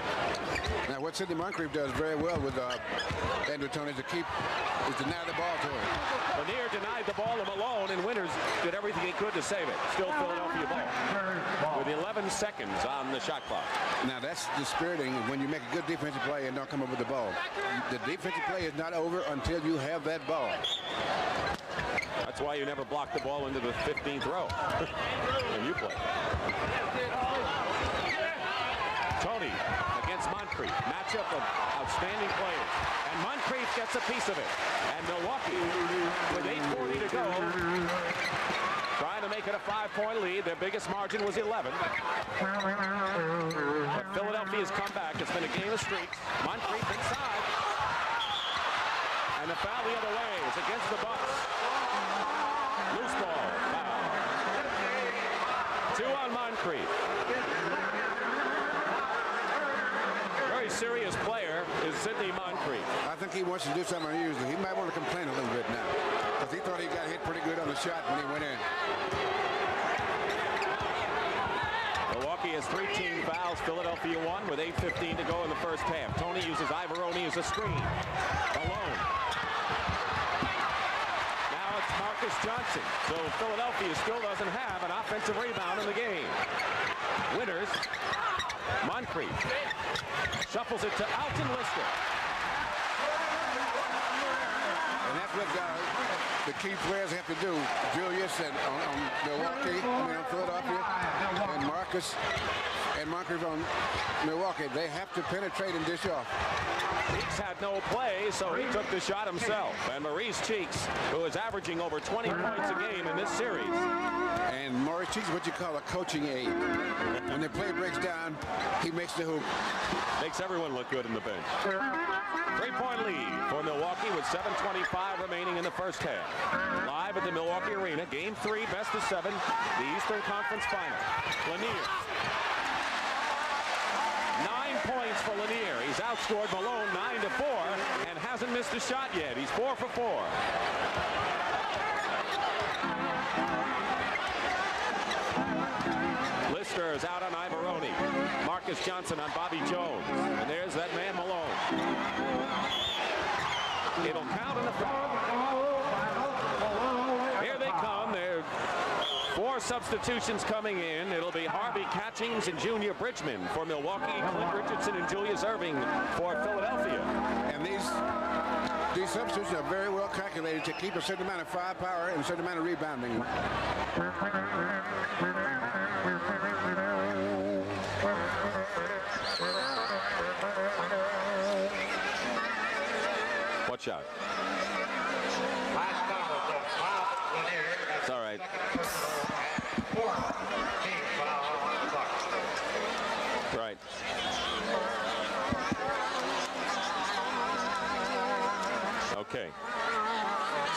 Now, what Sidney Moncrief does very well with Andrew Toney is deny the ball to him. Lanier denied the ball to Malone, and Winters did everything he could to save it. Still Philadelphia ball with 11 seconds on the shot clock. Now, that's dispiriting when you make a good defensive play and don't come up with the ball. The defensive play is not over until you have that ball. That's why you never block the ball into the 15th row when you play. Tony against Moncrief. Matchup of outstanding players. And Moncrief gets a piece of it. And Milwaukee, with 8:40 to go, trying to make it a 5-point lead. Their biggest margin was 11. But Philadelphia's come back. It's been a game of streaks. Moncrief inside. And the foul the other way is against the Bucks. Loose ball. Foul. 2 on Moncrief. Very serious player is Sidney Moncrief. I think he wants to do something unusual. He might want to complain a little bit now because he thought he got hit pretty good on the shot when he went in. Milwaukee has 3 team fouls. Philadelphia 1 with 8:15 to go in the first half. Tony uses Ivoroni as a screen. Alone. Now it's Marcus Johnson. So Philadelphia still doesn't have an offensive rebound in the game. Winters. Moncrief. Shuffles it to Alton Lister. And that's what the key players have to do. Julius and on Milwaukee, on Philadelphia, and Marcus and Moncrief on Milwaukee. They have to penetrate and dish off. Cheeks had no play, so he took the shot himself. And Maurice Cheeks, who is averaging over 20 points a game in this series. And Maurice Cheeks is what you call a coaching aide. When the play breaks down, he makes the hoop. Makes everyone look good in the bench. 3-point lead for Milwaukee with 7:25 remaining in the first half. Live at the Milwaukee Arena, Game 3, best of 7, the Eastern Conference Final. Lanier. 9 points for Lanier. He's outscored Malone 9-4 and hasn't missed a shot yet. He's 4 for 4. Lister is out on Ivoroni. Marcus Johnson on Bobby Jones. And there's that man Malone. It'll count in the foul. Here they come. There are 4 substitutions coming in. It'll be Harvey Catchings and Junior Bridgman for Milwaukee, Clint Richardson and Julius Erving for Philadelphia. And these substitutions are very well calculated to keep a certain amount of firepower and a certain amount of rebounding. What shot? It's all right. Right. Okay.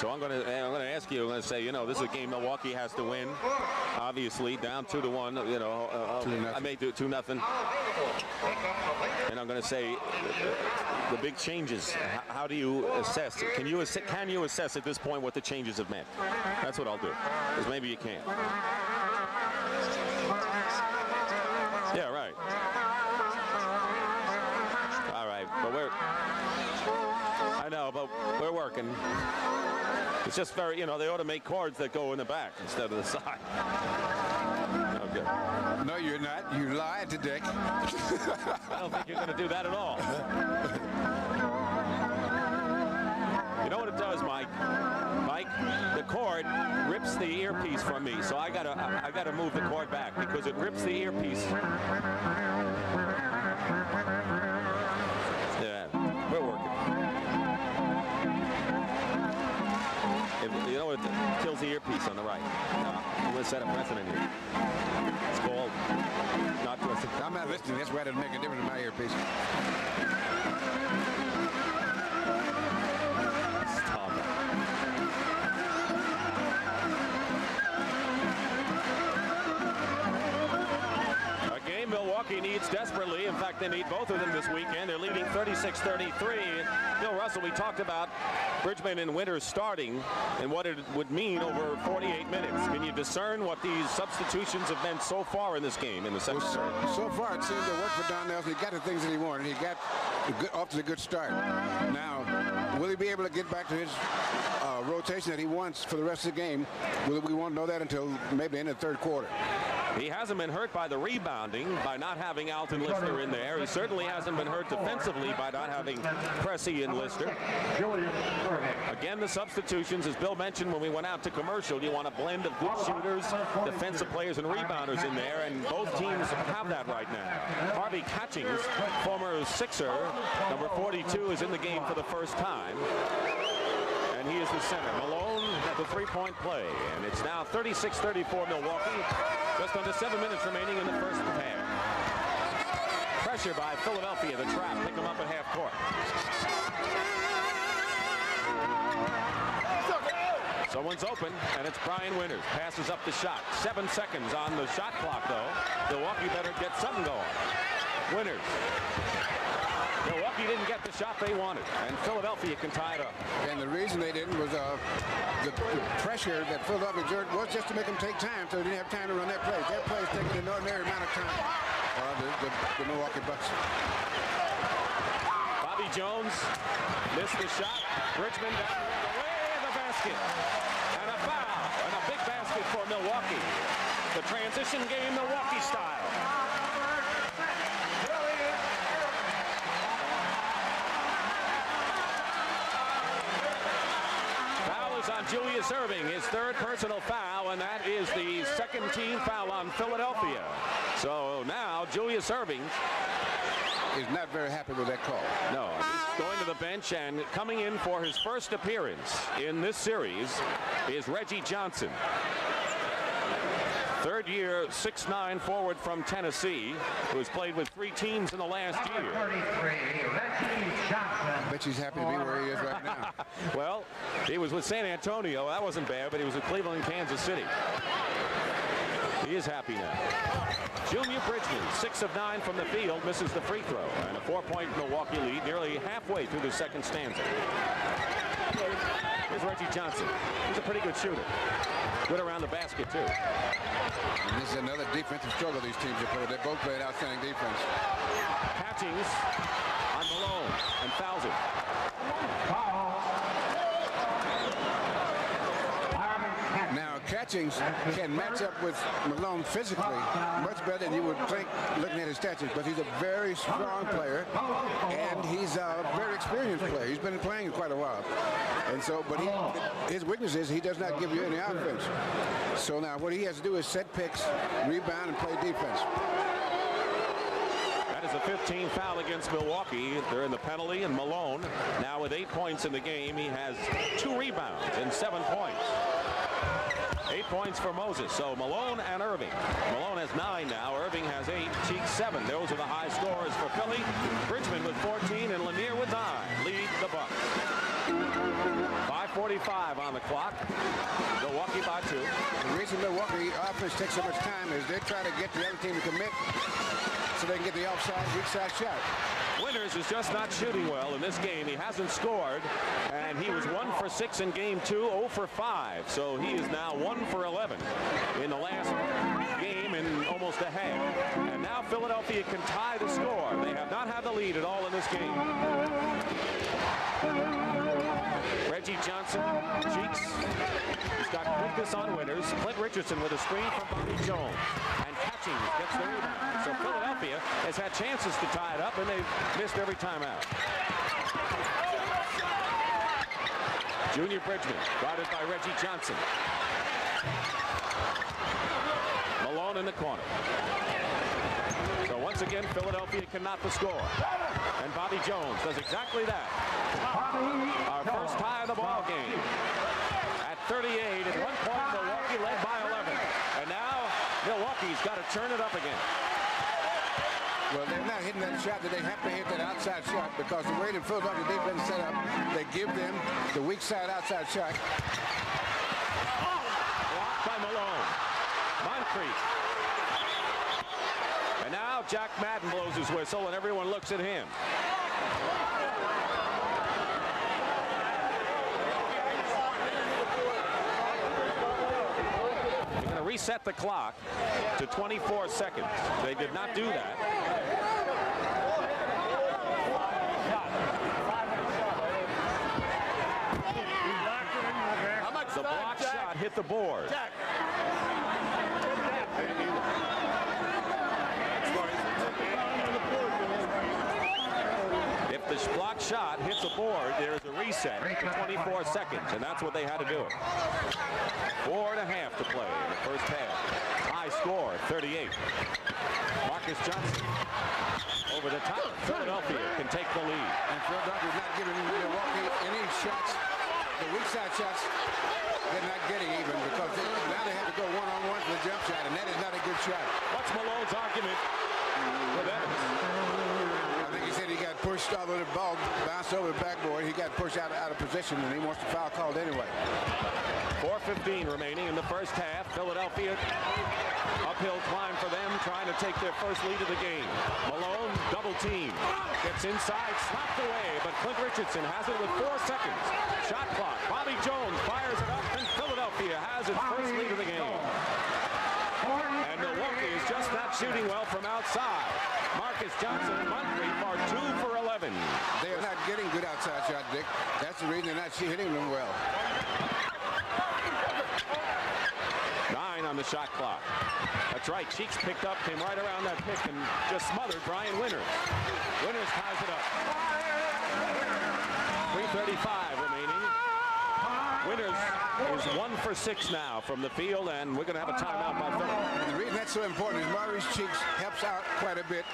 So I'm going to ask you. I'm going to say, this is a game Milwaukee has to win. Obviously, down 2-1. I may do 2-0. And I'm going to say the big changes. How do you assess? Can you assess at this point what the changes have meant? That's what I'll do. Because maybe you can't. Yeah, right. All right, but I know, but we're working. It's just very, they ought to make cords that go in the back instead of the side. Okay. No, you're not. You lied to Dick. I don't think you're going to do that at all. You know what it does, Mike? Mike, the cord rips the earpiece from me, so I gotta move the cord back because it rips the earpiece. Yeah, we're working. You know what kills the earpiece on the right? I'm going to set a precedent here. It's called not listening. I'm not listening. That's why it doesn't make a difference in my earpiece. Stop. A game Milwaukee needs desperately. In fact, they need both of them this weekend. They're leading 36-33. Bill Russell, we talked about Bridgman and Winters starting and what it would mean over 48 minutes. Can you discern what these substitutions have meant so far in this game in the second quarter? So far, it seemed to work for Don Nelson. He got the things that he wanted. He got off to a good start. Now, will he be able to get back to his rotation that he wants for the rest of the game? We won't know that until maybe the end of the third quarter. He hasn't been hurt by the rebounding, by not having Alton Lister in there. He certainly hasn't been hurt defensively by not having Cressy and Lister. Again, the substitutions, as Bill mentioned when we went out to commercial, you want a blend of good shooters, defensive players, and rebounders in there, and both teams have that right now. Harvey Catchings, former Sixer, number 42, is in the game for the first time. And he is the center. Malone at the three-point play. And it's now 36-34 Milwaukee. Just under 7 minutes remaining in the first half. Pressure by Philadelphia, the trap. Pick them up at half court. Someone's open, and it's Brian Winters. Passes up the shot. 7 seconds on the shot clock, though. Milwaukee better get something going. Winters. Milwaukee didn't get the shot they wanted, and Philadelphia can tie it up. And the reason they didn't was the pressure that Philadelphia exerted was just to make them take time, so they didn't have time to run their plays. Their plays taking an ordinary amount of time. The Milwaukee Bucks. Bobby Jones missed the shot. Bridgman down away the basket. And a foul, and a big basket for Milwaukee. The transition game, Milwaukee style. On Julius Erving, his third personal foul, and that is the second team foul on Philadelphia. So now Julius Erving is not very happy with that call. No, he's going to the bench, and coming in for his first appearance in this series is Reggie Johnson. Third-year, 6'9" forward from Tennessee, who has played with 3 teams in the last year. 33, Reggie Johnson. I bet he's happy to be where he is right now. Well, he was with San Antonio. That wasn't bad, but he was with Cleveland and Kansas City. He is happy now. Junior Bridgman, 6 of 9 from the field, misses the free throw, and a 4-point Milwaukee lead nearly halfway through the second stanza. Here's Reggie Johnson. He's a pretty good shooter. Good around the basket, too. And this is another defensive struggle these teams have played. They both played outstanding defense. Catchings on Malone and fouls him. Now, Catchings can match up with Malone physically much better than you would think looking at his stats, but he's a very strong player, and he's a very experienced player. He's been playing quite a while. And so, but his weakness is he does not give you any offense. So now what he has to do is set picks, rebound, and play defense. That is a 15 foul against Milwaukee. They're in the penalty, and Malone, now with 8 points in the game, he has 2 rebounds and 7 points. 8 points for Moses. So Malone and Erving. Malone has 9 now. Erving has 8. Cheek 7. Those are the high scorers for Philly. Bridgman with 14 and Lanier with 9 lead the Bucks. 5:45 on the clock. Milwaukee by 2. The reason Milwaukee offense takes so much time is they try to get the other team to commit so they can get the offside, weak side shot. Winters is just not shooting well in this game. He hasn't scored, and he was 1 for 6 in game 2, 0 for 5. So he is now 1 for 11 in the last game in almost a half. And now Philadelphia can tie the score. They have not had the lead at all in this game. Reggie Johnson, Cheeks. He's got quickness on Winters. Clint Richardson with a screen from Bobby Jones. And Catchings gets the rebound. So Philadelphia has had chances to tie it up, and they've missed every time out. Junior Bridgman, guarded by Reggie Johnson. Malone in the corner. So once again, Philadelphia cannot score. And Bobby Jones does exactly that. Our first tie of the ball game. At 38, at one point, Milwaukee led by 11. And now, Milwaukee's got to turn it up again. Well, they're not hitting that shot that they have to hit, that outside shot, because the way the Philadelphia defense set up, they give them the weak side outside shot. Blocked by Malone. Moncrief. And now Jack Madden blows his whistle, and everyone looks at him. They're going to reset the clock to 24 seconds. They did not do that. The block shot hit the board. If the block shot hits the board, there's a reset for 24 seconds, and that's what they had to do. 4.5 to play in the first half. High score, 38. Marcus Johnson over the top. Philadelphia can take the lead. And Philadelphia's not giving Milwaukee any shots. The weak side shots, they're not getting even, because now they have to go one-on-one for the jump shot, and that is not a good shot. What's Malone's argument with Evans? I think he said he got pushed, although the ball bounced over the backboard. He got pushed out of position, and he wants the foul called anyway. 4:15 remaining in the first half. Philadelphia, uphill climb for them, trying to take their first lead of the game. Malone, double team. Gets inside, slapped away, but Clint Richardson has it with 4 seconds. Shot clock. Bobby Jones fires it up, and Philadelphia has its first lead of the game. And Milwaukee is just not shooting well from outside. Marcus Johnson and Moncrief are 2 for 11. They are not getting good outside shots, Dick. That's the reason they're not hitting them well. 9 on the shot clock. That's right. Cheeks picked up, came right around that pick, and just smothered Brian Winters. Winters ties it up. 3:35 remaining. Winters is 1 for 6 now from the field, and we're going to have a timeout by Philly. And the reason that's so important is Maurice Cheeks helps out quite a bit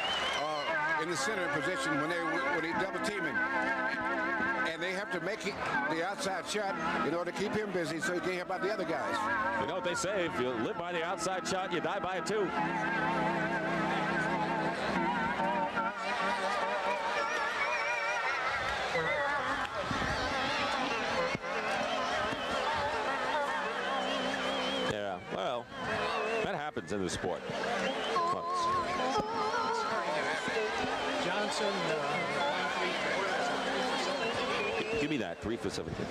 in the center position when he's double teaming. And they have to make the outside shot in order to keep him busy so he can help out the other guys. You know what they say, if you live by the outside shot, you die by it too. Yeah, well, that happens in the sport. Johnson, Give me that, 3 for 17.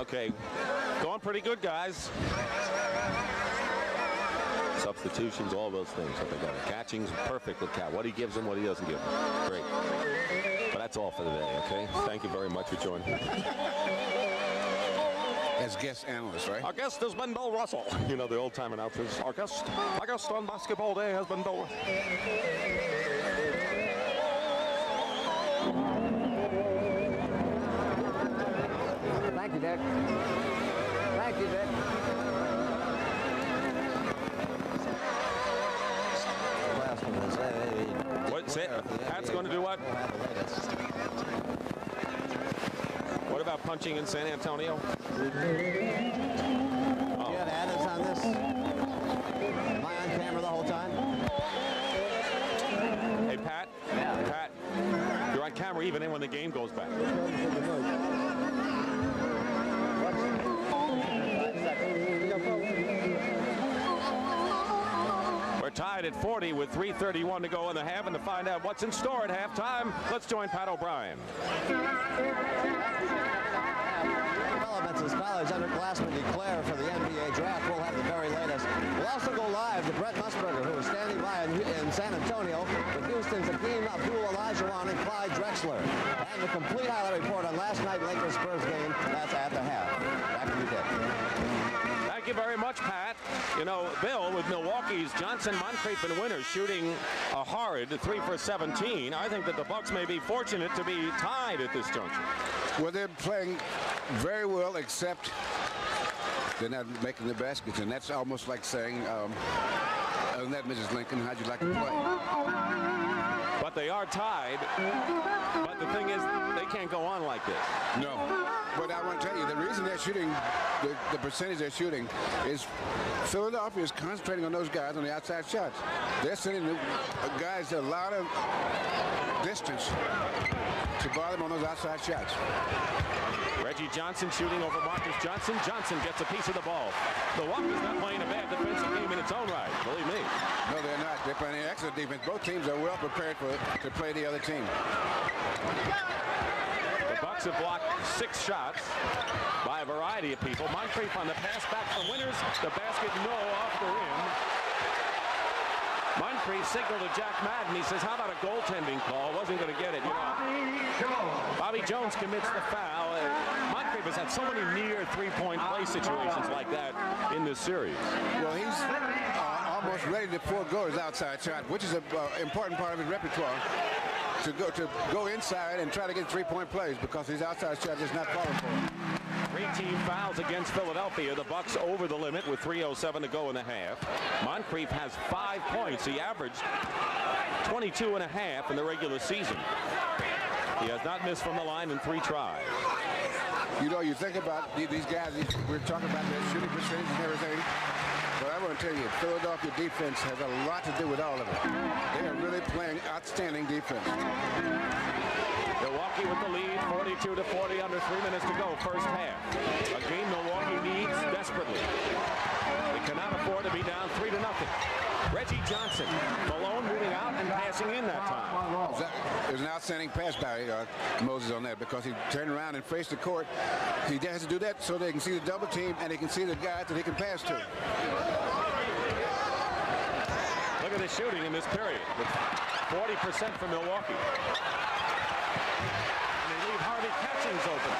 Okay, going pretty good, guys. Substitutions, all those things. What they got. Catching's perfect with Cat. What he gives him, what he doesn't give him. Great. But that's all for the day, okay? Thank you very much for joining. As guest analyst, right? Our guest has been Bill Russell. You know, the old-time announcers. Our guest on Basketball Day has been Bill Russell. Thank you, Dick. Thank you, Dick. What's it? Pat's going to do what? What about punching in San Antonio? You had additives on this? Am I on camera the whole time? Hey, Pat. Yeah. Pat, you're on camera even in when the game goes back. We're tied at 40 with 3:31 to go in the half, and to find out what's in store at halftime, let's join Pat O'Brien. Developments as college underclassmen declare for the NBA draft. We'll have the very latest. We'll also go live to Brett Musburger, who is standing by in San Antonio with Houston's Hakeem Abdul-Olajuwon and Clyde Drexler. And the complete highlight report on last night's Lakers-Spurs game. That's at the half. Back to you, Dick. Thank Thank you very much, Pat. You know, Bill, with Milwaukee's Johnson, Moncrief, and Winters shooting a horrid 3 for 17, I think that the Bucks may be fortunate to be tied at this juncture. Well, they're playing very well, except they're not making the baskets, and that's almost like saying, other than that, Mrs. Lincoln, how'd you like to play? But they are tied. But the thing is, they can't go on like this. No. But I want to tell you, the reason they're shooting, the percentage they're shooting, is Philadelphia is concentrating on those guys on the outside shots. They're sending the guys a lot of distance to bother them on those outside shots. Reggie Johnson shooting over Marcus Johnson. Johnson gets a piece of the ball. Milwaukee's not playing a bad defensive game in its own right, believe me. No, they're not. They're playing excellent defense. Both teams are well prepared to play the other team. The Bucks have blocked 6 shots by a variety of people. Moncrief on the pass back from Winters. The basket no off the rim. Moncrief signaled to Jack Madden. He says, how about a goaltending call? Wasn't going to get it. You know, Bobby Jones commits the foul. Moncrief has had so many near three-point play situations like that in this series. Well, he's almost ready to forego his outside shot, which is an important part of his repertoire. To go inside and try to get three-point plays because his outside shot is not falling for him. 3 team fouls against Philadelphia. The Bucks over the limit with 3:07 to go in the half. Moncrief has 5 points. He averaged 22.5 in the regular season. He has not missed from the line in 3 tries. You know, you think about these guys, we're talking about their shooting percentage and everything. But I want to tell you, Philadelphia defense has a lot to do with all of it. They are really playing outstanding defense. Milwaukee with the lead, 42-40, under 3 minutes to go, first half. A game Milwaukee needs desperately. They cannot afford to be down 3-0. Reggie Johnson, Malone moving out and passing in that time. It was an outstanding pass by Moses on that because he turned around and faced the court. He has to do that so they can see the double team and they can see the guys that he can pass to. Look at the shooting in this period with 40% for Milwaukee. And they leave Harvey Catchings open.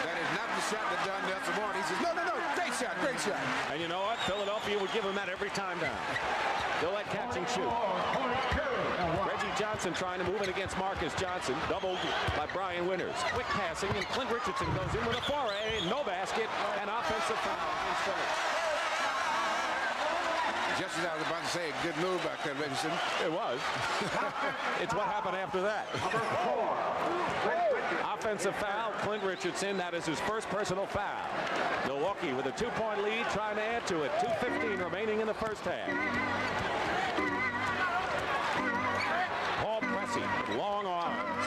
That is not the shot that Don Nelson wanted. He says, no, great shot, great shot. And you know what? Philadelphia would give him that every time down. They'll let Catchings shoot. Reggie Johnson trying to move it against Marcus Johnson. Doubled by Brian Winters. Quick passing, and Clint Richardson goes in with a foray. No basket, and offensive foul against Philly. Just as I was about to say, good move by Clint Richardson. It was. It's what happened after that. Offensive foul, Clint Richardson. That is his first personal foul. Milwaukee with a 2-point lead, trying to add to it. 2:15 remaining in the first half. Paul Pressey, long arms.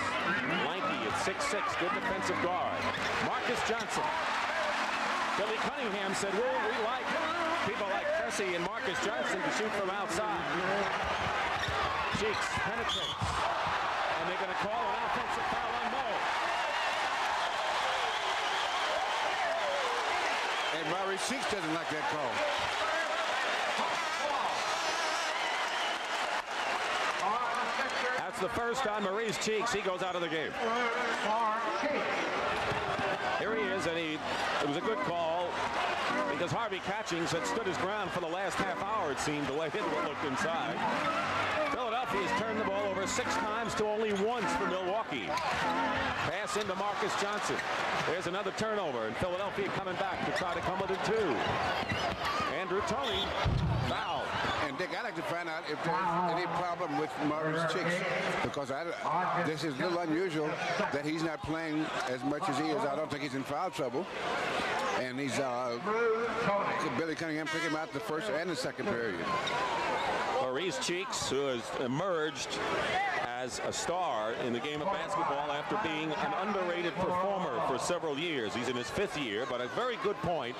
Lanky at 6'6", good defensive guard. Marcus Johnson. Billy Cunningham said, well, we like people like Pressey and Marcus Johnson to shoot from outside. Cheeks penetrates. And they're going to call an offensive foul on Mo. And Maurice Cheeks doesn't like that call. That's the first on Maurice Cheeks. He goes out of the game. Here he is, and it was a good call because Harvey Catchings had stood his ground for the last half hour, it seemed, the way it looked inside. Philadelphia has turned the ball over 6 times to only once for Milwaukee. Pass into Marcus Johnson. There's another turnover, and Philadelphia coming back to try to come within 2. Andrew Toney fouled. And Dick, I'd like to find out if there's any problem with Maurice Cheeks, because this is a little unusual that he's not playing as much as he is. I don't think he's in foul trouble. And he's Billy Cunningham took him out the first and the second period. Maurice Cheeks, who has emerged as a star in the game of basketball after being an underrated performer for several years. He's in his 5th year, but a very good point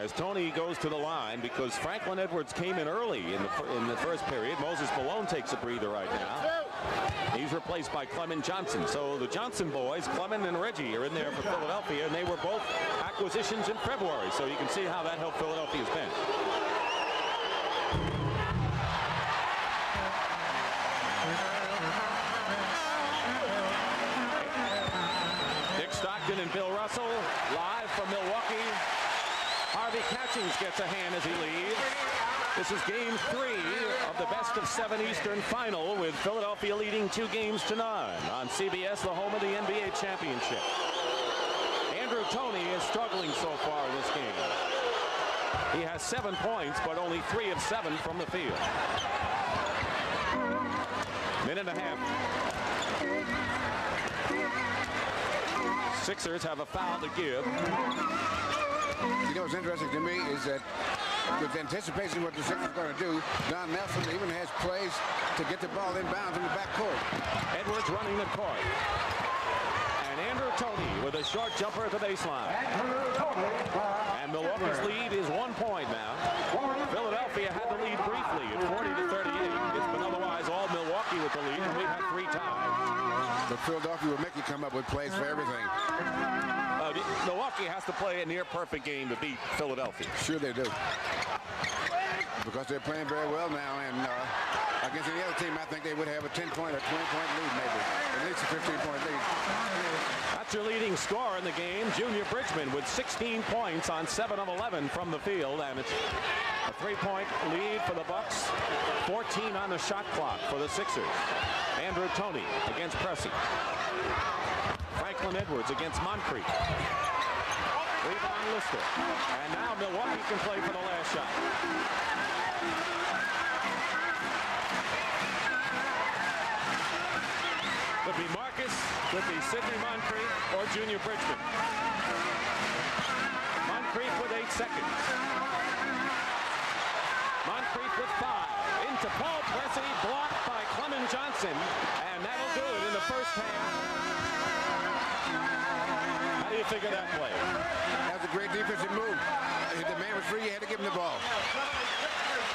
as Toney goes to the line because Franklin Edwards came in early in the first period. Moses Malone takes a breather right now. He's replaced by Clement Johnson. So the Johnson boys, Clement and Reggie, are in there for Philadelphia, and they were both acquisitions in February. So you can see how that helped Philadelphia's bench. Dick Stockton and Bill Russell live from Milwaukee. Harvey Catchings Hutchings gets a hand as he leaves. This is game 3 of the best of 7 Eastern final, with Philadelphia leading 2-0 on CBS, the home of the NBA championship. Andrew Toney is struggling so far in this game. He has 7 points, but only 3 of 7 from the field. Minute and a half. Sixers have a foul to give. You know what's interesting to me is that with anticipation of what the Sixers are going to do, Don Nelson even has plays to get the ball inbounds in the backcourt. Edwards running the court. And Andrew Toney with a short jumper at the baseline. And Milwaukee's lead is 1 point now. Philadelphia had the lead briefly at 40-38. It's been otherwise all Milwaukee with the lead, and we've had 3 ties. But Philadelphia will make you come up with plays for everything. Milwaukee has to play a near-perfect game to beat Philadelphia. Sure they do. Because they're playing very well now, and against any other team, I think they would have a 10-point or 20-point lead, maybe. At least a 15-point lead. That's your leading scorer in the game, Junior Bridgman, with 16 points on 7 of 11 from the field, and it's a 3-point lead for the Bucks, 14 on the shot clock for the Sixers. Andrew Toney against Pressey. Franklin Edwards against Moncrief. Rebound Lister. And now Milwaukee can play for the last shot. Could be Marcus, could be Sidney Moncrief, or Junior Bridgman. Moncrief with 8 seconds. Moncrief with 5. Into Paul Pressey, blocked by Clement Johnson. And that'll do it in the first half. How do you figure that play? That was a great defensive move. If the man was free, you had to give him the ball.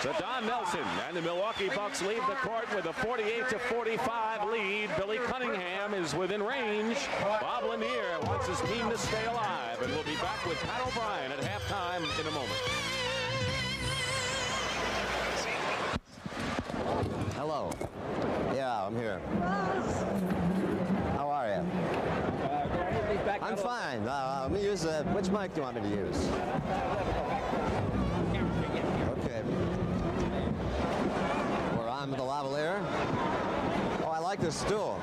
So Don Nelson and the Milwaukee Bucks leave the court with a 48-45 lead. Billy Cunningham is within range. Bob Lanier wants his team to stay alive, and we'll be back with Pat O'Brien at halftime in a moment. Hello. Yeah, I'm here. How are you? I'm fine. Let me use which mic do you want me to use? Okay. We're on with the lavalier. Oh, I like this stool.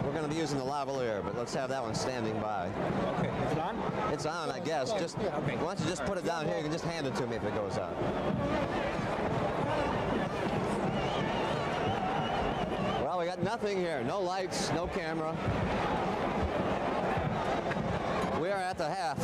We're going to be using the lavalier, but let's have that one standing by. Okay. Is it on? It's on, I guess. Just yeah, okay. Why don't you just put it down here? You can just hand it to me if it goes out. Well, we got nothing here. No lights, no camera. We are at the half.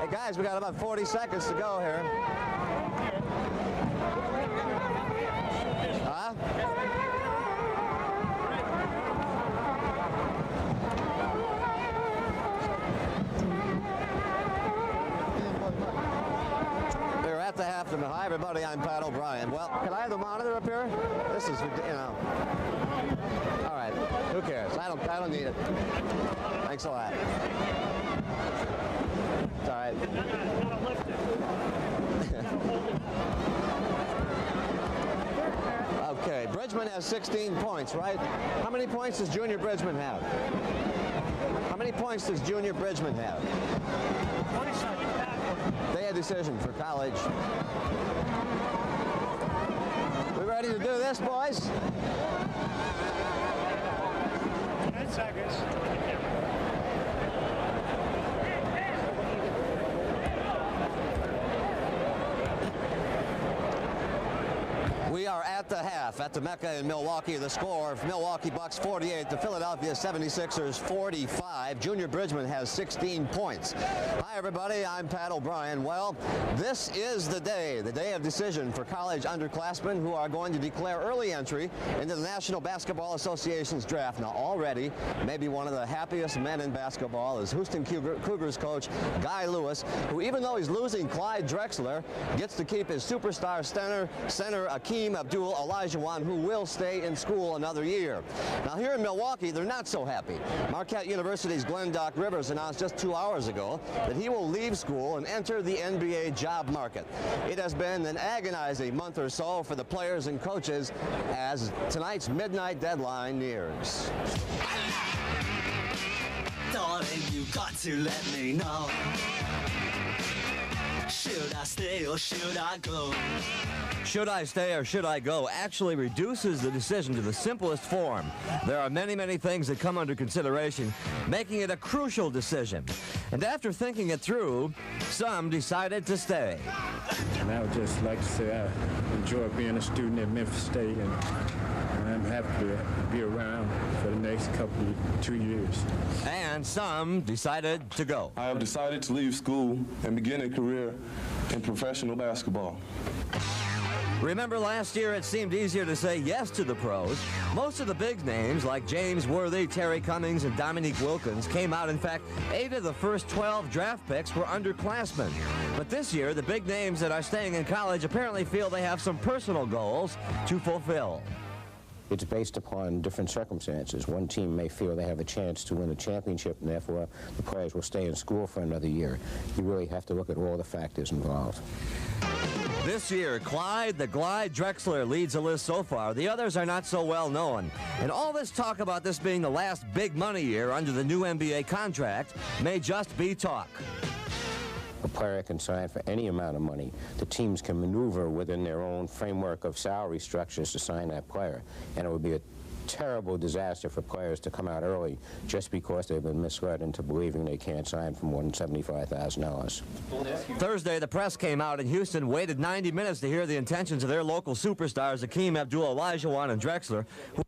Hey guys, we got about 40 seconds to go here. Huh? We're at the half. Hi everybody, I'm Pat O'Brien. Well, can I have the monitor up here? This is, you know. All right, who cares? I don't need it. Thanks a lot. It's all right. Okay, Bridgman has 16 points, right? How many points does Junior Bridgman have? How many points does Junior Bridgman have? 27. They had a decision for college. We ready to do this, boys? 10 seconds. We are at the half at the Mecca in Milwaukee. The score of Milwaukee Bucks 48, the Philadelphia 76ers 45. Junior Bridgman has 16 points. Hi everybody, I'm Pat O'Brien. Well, this is the day of decision for college underclassmen who are going to declare early entry into the National Basketball Association's draft. Now already, maybe one of the happiest men in basketball is Houston Cougars coach Guy Lewis, who even though he's losing Clyde Drexler, gets to keep his superstar center Akeem Abdul Olajuwon, who will stay in school another year. Now here in Milwaukee, they're not so happy. Marquette University's Glenn Doc Rivers announced just 2 hours ago that he will leave school and enter the NBA job market. It has been an agonizing month or so for the players and coaches as tonight's midnight deadline nears. Darling, you got to let me know. Should I stay or should I go? Should I stay or should I go actually reduces the decision to the simplest form. There are many, many things that come under consideration, making it a crucial decision. And after thinking it through, some decided to stay. And I would just like to say I enjoy being a student at Memphis State, and I'm happy to be around for the next 2 years. And some decided to go. I have decided to leave school and begin a career in professional basketball. Remember last year it seemed easier to say yes to the pros. Most of the big names like James Worthy, Terry Cummings, and Dominique Wilkins came out. In fact, 8 of the first 12 draft picks were underclassmen. But this year, the big names that are staying in college apparently feel they have some personal goals to fulfill. It's based upon different circumstances. One team may feel they have a chance to win a championship, and therefore the players will stay in school for another year. You really have to look at all the factors involved. This year, Clyde the Glide Drexler leads the list so far. The others are not so well known. And all this talk about this being the last big money year under the new NBA contract may just be talk. A player can sign for any amount of money. The teams can maneuver within their own framework of salary structures to sign that player. And it would be a terrible disaster for players to come out early just because they've been misled into believing they can't sign for more than $75,000. Thursday, the press came out in Houston, waited 90 minutes to hear the intentions of their local superstars, Hakeem Abdul-Olajuwon and Drexler, who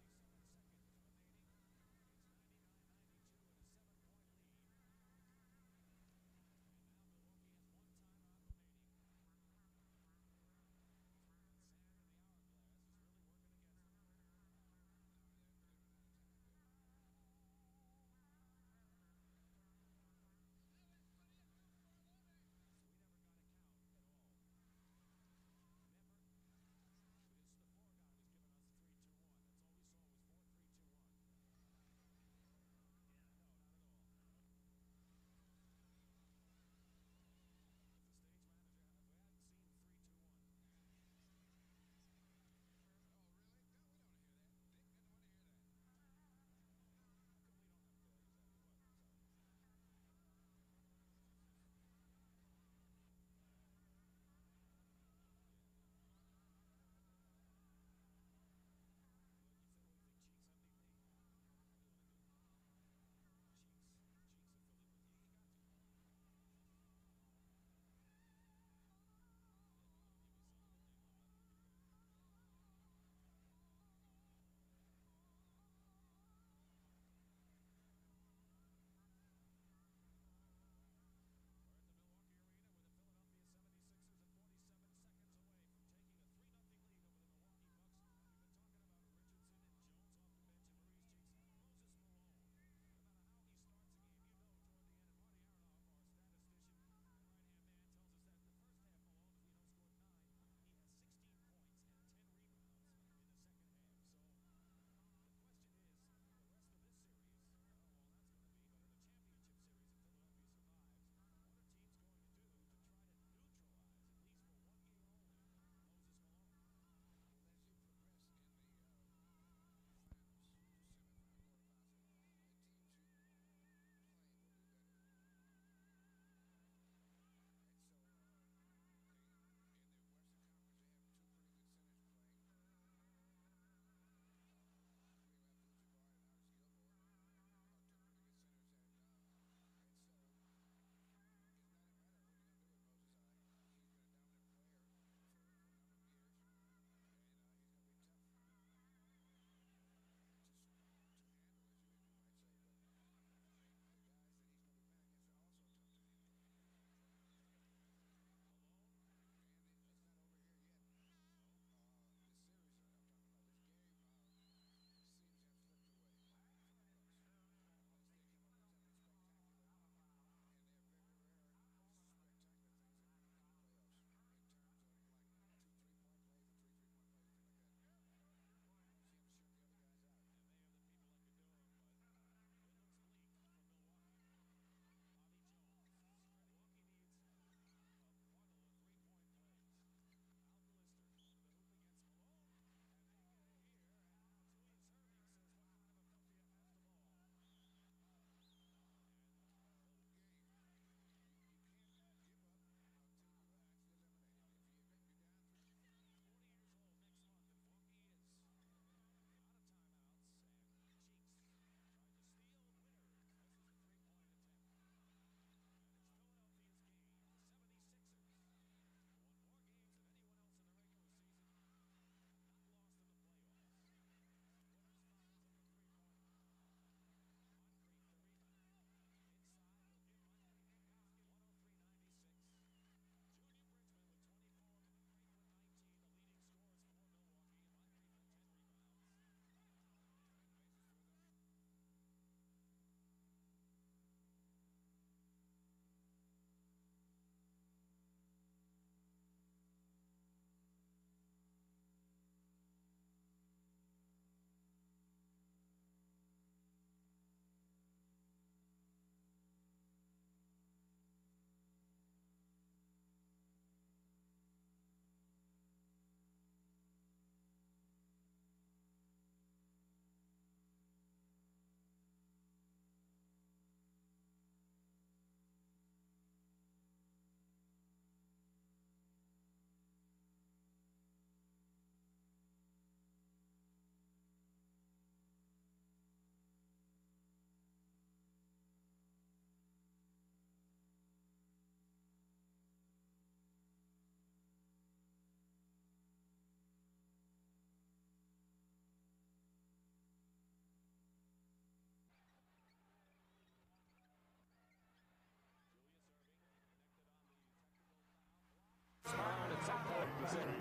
Malone at some point considered.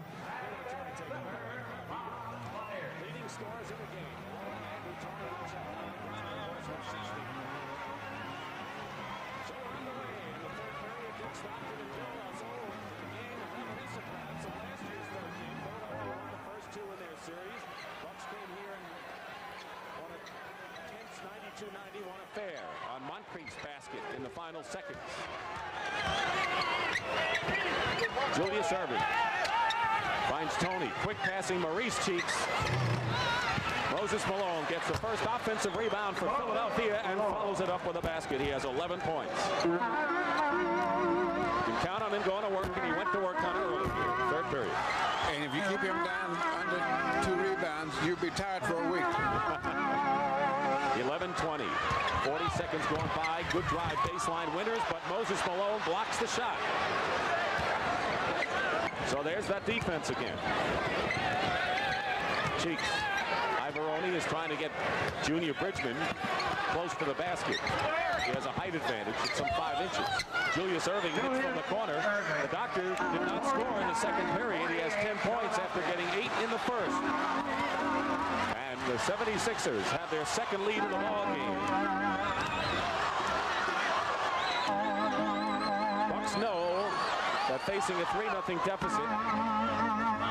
Leading scorers in the game. Andrew Tony looks at with 60. So on the way in the third period, Dick Stockton and Bill Russell. The game reminiscent of last year's third game. Philadelphia won the first two in their series. Bucks came here and won a tense 92-90, won a fair on Moncrief's basket in the final seconds. Julius Erving finds Tony. Quick passing Maurice Cheeks. Moses Malone gets the first offensive rebound for Philadelphia and follows it up with a basket. He has 11 points. You can count on him going to work, and he went to work on it early here, third period. And if you keep him down under 2 rebounds, you'll be tired for a week. 11-20. 40 seconds going by. Good drive, baseline winners, but Moses Malone blocks the shot. So there's that defense again. Cheeks. Ivoroni is trying to get Junior Bridgman close to the basket. He has a height advantage at some 5 inches. Julius Erving hits from the corner. The Doctor did not score in the second period. He has 10 points after getting 8 in the first. And the 76ers have their second lead in the ball game. Bucks know that facing a 3-0 deficit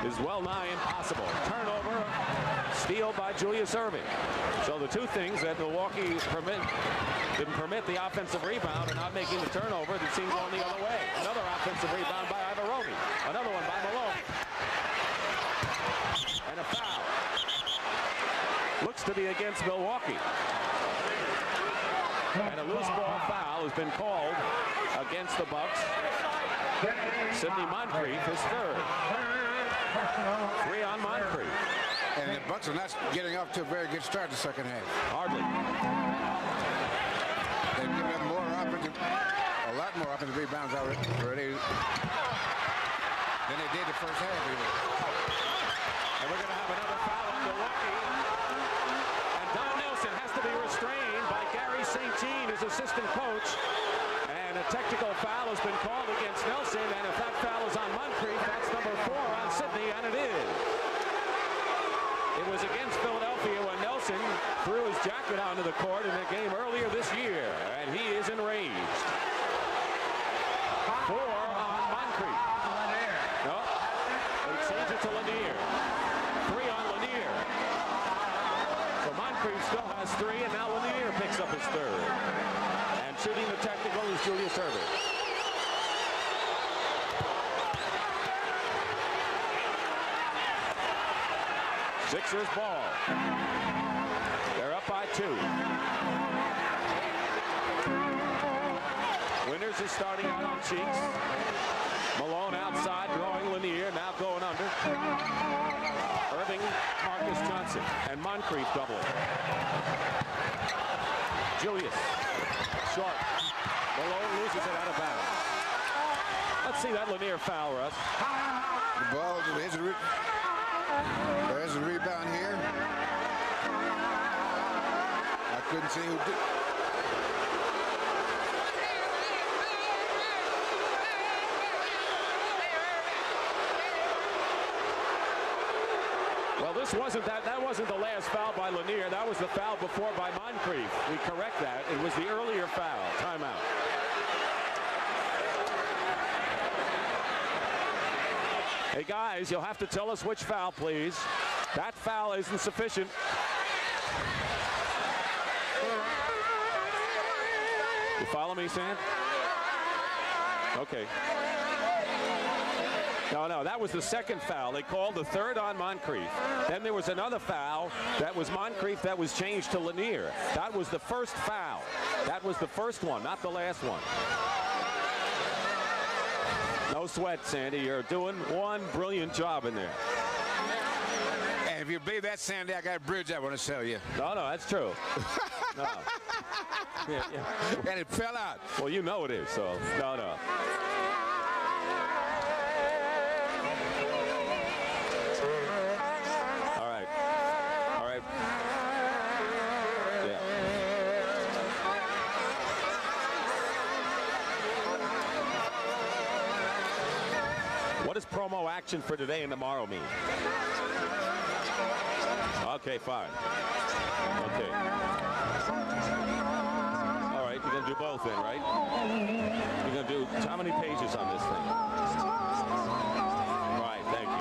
is well nigh impossible. Turnover, steal by Julius Erving. So the two things that Milwaukee didn't permit the offensive rebound and not making the turnover, that seems going the other way. Another offensive rebound by Ivoroni. Another one by Malone. And a foul. Looks to be against Milwaukee. And a loose ball foul has been called against the Bucks. Sidney Moncrief is third. 3 on Moncrief. And the Bucks are not getting off to a very good start the second half. Hardly. They've given up a lot more offensive rebounds already than they did the first half. Even. And we're going to have another foul on Milwaukee. And Don Nelson has to be restrained by Gary St. Jean, his assistant coach. And a technical foul has been called against Nelson. And if that foul is on Moncrief, that's number 4 on Sidney, and it is. It was against Philadelphia when Nelson threw his jacket onto the court in a game earlier this year, and he is enraged. 4 on Moncrief. No, they change it to Lanier. 3 on Lanier. So Moncrief still has 3, and now Lanier picks up his third. And shooting the technical is Julius Erving. Sixers ball. They're up by 2. Winters is starting out on Cheeks. Malone outside, drawing Lanier, now going under. Erving, Marcus Johnson, and Moncrief double. Julius, short. Malone loses it out of bounds. Let's see that Lanier foul, Russ. The ball, there's a rebound here. I couldn't see who did. Well, this wasn't that wasn't the last foul by Lanier. That was the foul before by Moncrief. We correct that. It was the earlier foul. Timeout. Hey, guys, you'll have to tell us which foul, please. That foul isn't sufficient. You follow me, Sam? Okay. No, that was the second foul. They called the third on Moncrief. Then there was another foul that was Moncrief that was changed to Lanier. That was the first foul. That was the first one, not the last one. No sweat, Sandy. You're doing one brilliant job in there. And if you believe that, Sandy, I got a bridge I want to sell you. No, that's true. No. Yeah. And it fell out. Well, you know it is, so no. All right. Yeah. does promo action for today and tomorrow mean? Okay, fine. Okay. All right, you're going to do both then, right? You're going to do how many pages on this thing? Right, thank you.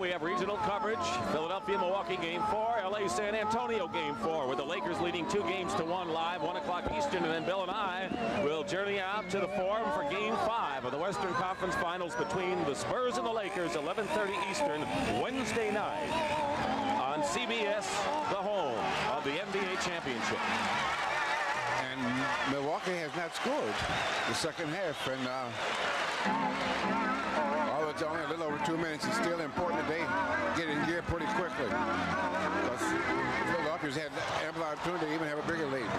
We have regional coverage. Philadelphia, Milwaukee game 4, LA, San Antonio game 4, with the Lakers leading 2-1 live, 1 o'clock Eastern, and then Bill and I will journey out to the Forum for game 5 of the Western Conference Finals between the Spurs and the Lakers, 11:30 Eastern, Wednesday night on CBS, the home of the NBA championship. And Milwaukee has not scored the second half, and although it's only a little over 2 minutes, it's still important that they get in gear pretty quickly, because Philadelphia's had ample opportunity to even have a bigger lead.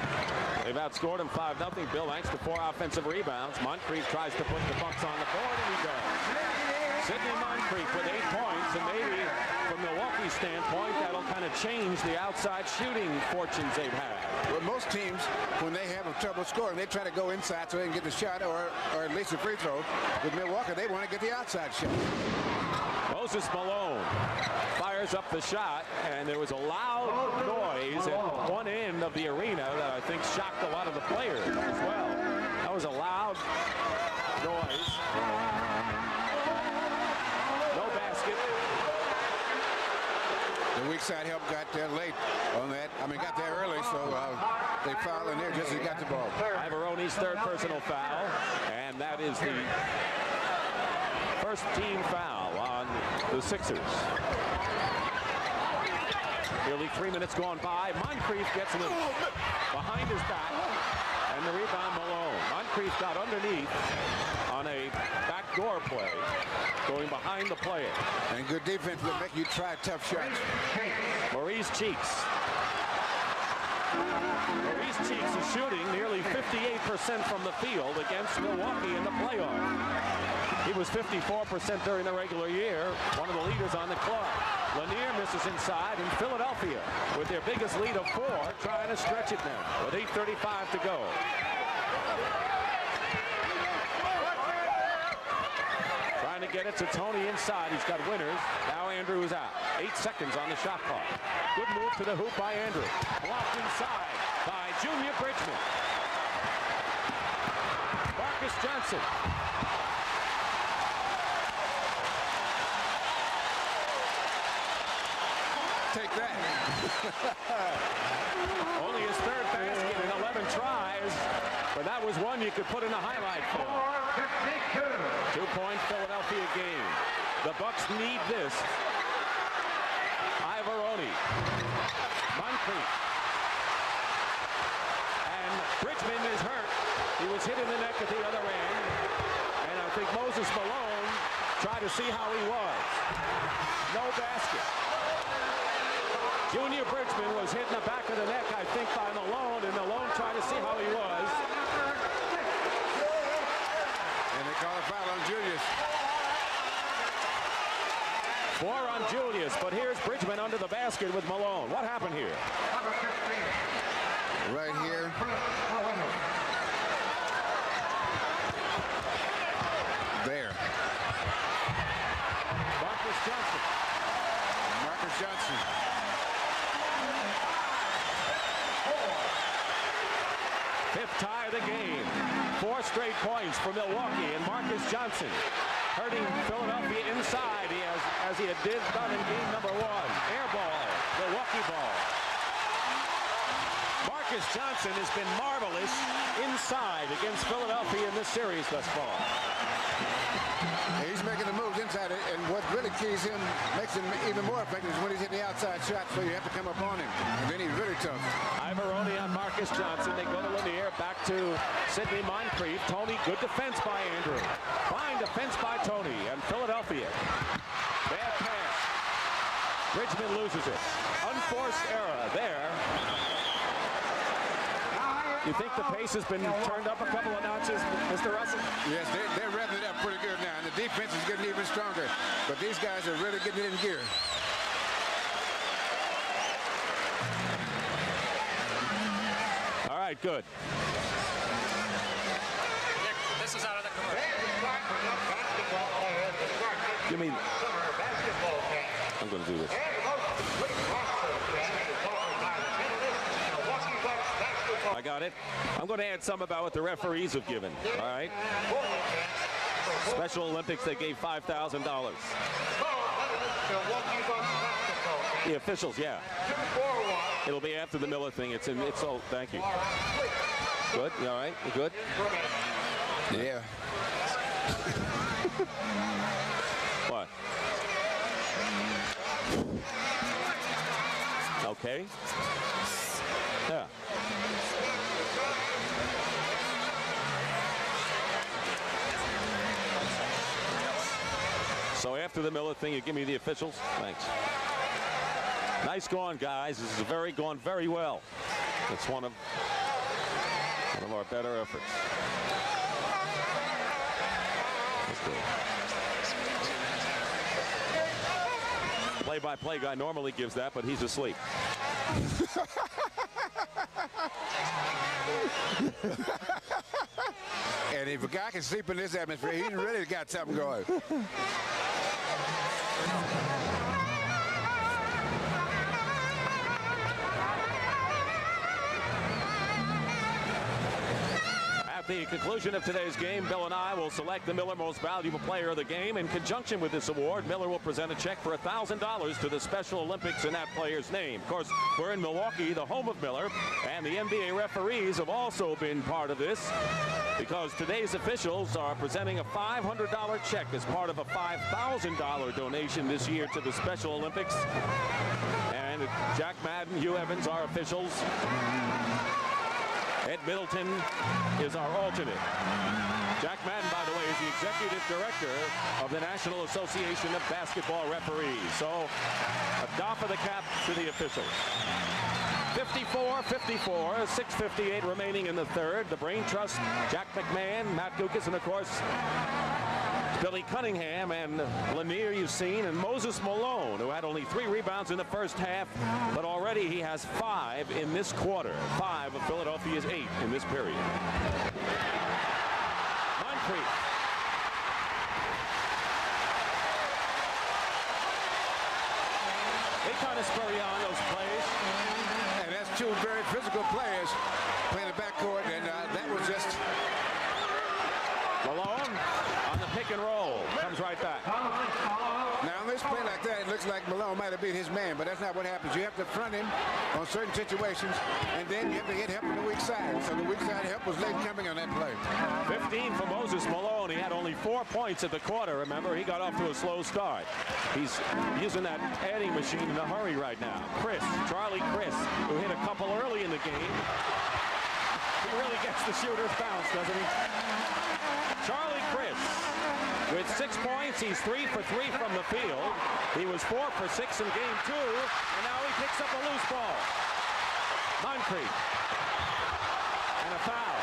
They've outscored him 5-0. Bill, thanks to 4 offensive rebounds. Moncrief tries to put the Bucks on the board, and he does. Sidney Moncrief with 8 points, and maybe from Milwaukee's standpoint, that'll kind of change the outside shooting fortunes they've had. Well, most teams, when they have a trouble scoring, they try to go inside so they can get the shot or at least a free throw. With Milwaukee, they want to get the outside shot. Moses Malone fires up the shot, and there was a loud noise at one end of the arena that I think shocked a lot of the players as well. That was a loud noise. No basket. The weak side help got there late on that. I mean, got there early, so they fouled in there just as he got the ball. Ivoroni's third personal foul, and that is the first team foul on the Sixers. Nearly 3 minutes gone by. Moncrief gets loose behind his back, and the rebound Malone. Moncrief got underneath on a backdoor play, going behind the player. And good defense will make you try tough shots. Maurice Cheeks. Maurice Cheeks is shooting nearly 58% from the field against Milwaukee in the playoff. He was 54% during the regular year, one of the leaders on the club. Lanier misses inside, and Philadelphia, with their biggest lead of 4, trying to stretch it now with 8:35 to go. Trying to get it to Tony inside. He's got Winters. Now Andrew is out. 8 seconds on the shot clock. Good move to the hoop by Andrew. Blocked inside by Junior Bridgman. Marcus Johnson. Take that. Only his third basket in 11 tries, but that was one you could put in a highlight for. 2-point Philadelphia game. The Bucks need this. Ivoroni. Moncrief. And Bridgman is hurt. He was hit in the neck at the other end. And I think Moses Malone tried to see how he was. No basket. Junior Bridgman was hit in the back of the neck, I think, by Malone, and Malone tried to see how he was. And they call a foul on Julius. 4 on Julius, but here's Bridgman under the basket with Malone. What happened here? Right here. There. Marcus Johnson. Marcus Johnson. Fifth tie of the game. 4 straight points for Milwaukee, and Marcus Johnson hurting Philadelphia inside as he had done in game number 1. Air ball, Milwaukee ball. Marcus Johnson has been marvelous inside against Philadelphia in this series thus far. He's making the moves inside, and what really keys him, makes him even more effective is when he's hitting the outside shot, so you have to come up on him. And then he's really tough. Ivoroni on Marcus Johnson. They go to Lanier, back to Sidney Moncrief. Tony, good defense by Andrew. Fine defense by Tony, and Philadelphia. Bad pass. Bridgman loses it. Unforced error there. You think the pace has been turned up a couple of notches, Mr. Russell? Yes, they're revving it up pretty good now, and the defense is getting even stronger. But these guys are really getting it in gear. All right, good. This is out of the commercial. You mean? I'm going to do this. I got it. I'm going to add some about what the referees have given. All right. Special Olympics, they gave $5,000. The officials, yeah. It'll be after the Miller thing. It's oh, thank you. Good. You all right? You good? Yeah. What? Okay. Yeah. So after the Miller thing, you give me the officials? Thanks. Nice going, guys. This is gone very well. It's one of our better efforts. That's good. Play-by-play guy normally gives that, but he's asleep. And if a guy can sleep in this atmosphere, he's really got something going. At the conclusion of today's game, Bill and I will select the Miller Most Valuable Player of the Game. In conjunction with this award, Miller will present a check for $1,000 to the Special Olympics in that player's name. Of course, we're in Milwaukee, the home of Miller, and the NBA referees have also been part of this because today's officials are presenting a $500 check as part of a $5,000 donation this year to the Special Olympics. And Jack Madden, Hugh Evans, our officials. Ed Middleton is our alternate. Jack Madden, by the way, is the executive director of the National Association of Basketball Referees. So a doff of the cap to the officials. 54-54, 6:58 remaining in the third. The Brain Trust, Jack McMahon, Matt Gukas, and of course, Billy Cunningham and Lanier you've seen, and Moses Malone, who had only 3 rebounds in the first half, but already he has 5 in this quarter. 5 of Philadelphia's 8 in this period. Moncrief. They kind of spur you on those plays. And that's 2 very physical players playing the backcourt, and that was just... Malone on the pick and roll. Comes right back. Now, on this play like that, it looks like Malone might have beat his man, but that's not what happens. You have to front him on certain situations, and then you have to get help from the weak side. So the weak side help was late coming on that play. 15 for Moses Malone. He had only 4 points at the quarter. Remember, he got off to a slow start. He's using that adding machine in a hurry right now. Charlie Chris, who hit a couple early in the game. He really gets the shooter's bounce, doesn't he? Charlie Chris with 6 points. He's 3 for 3 from the field. He was 4 for 6 in game 2, and now he picks up a loose ball. Moncrief. And a foul.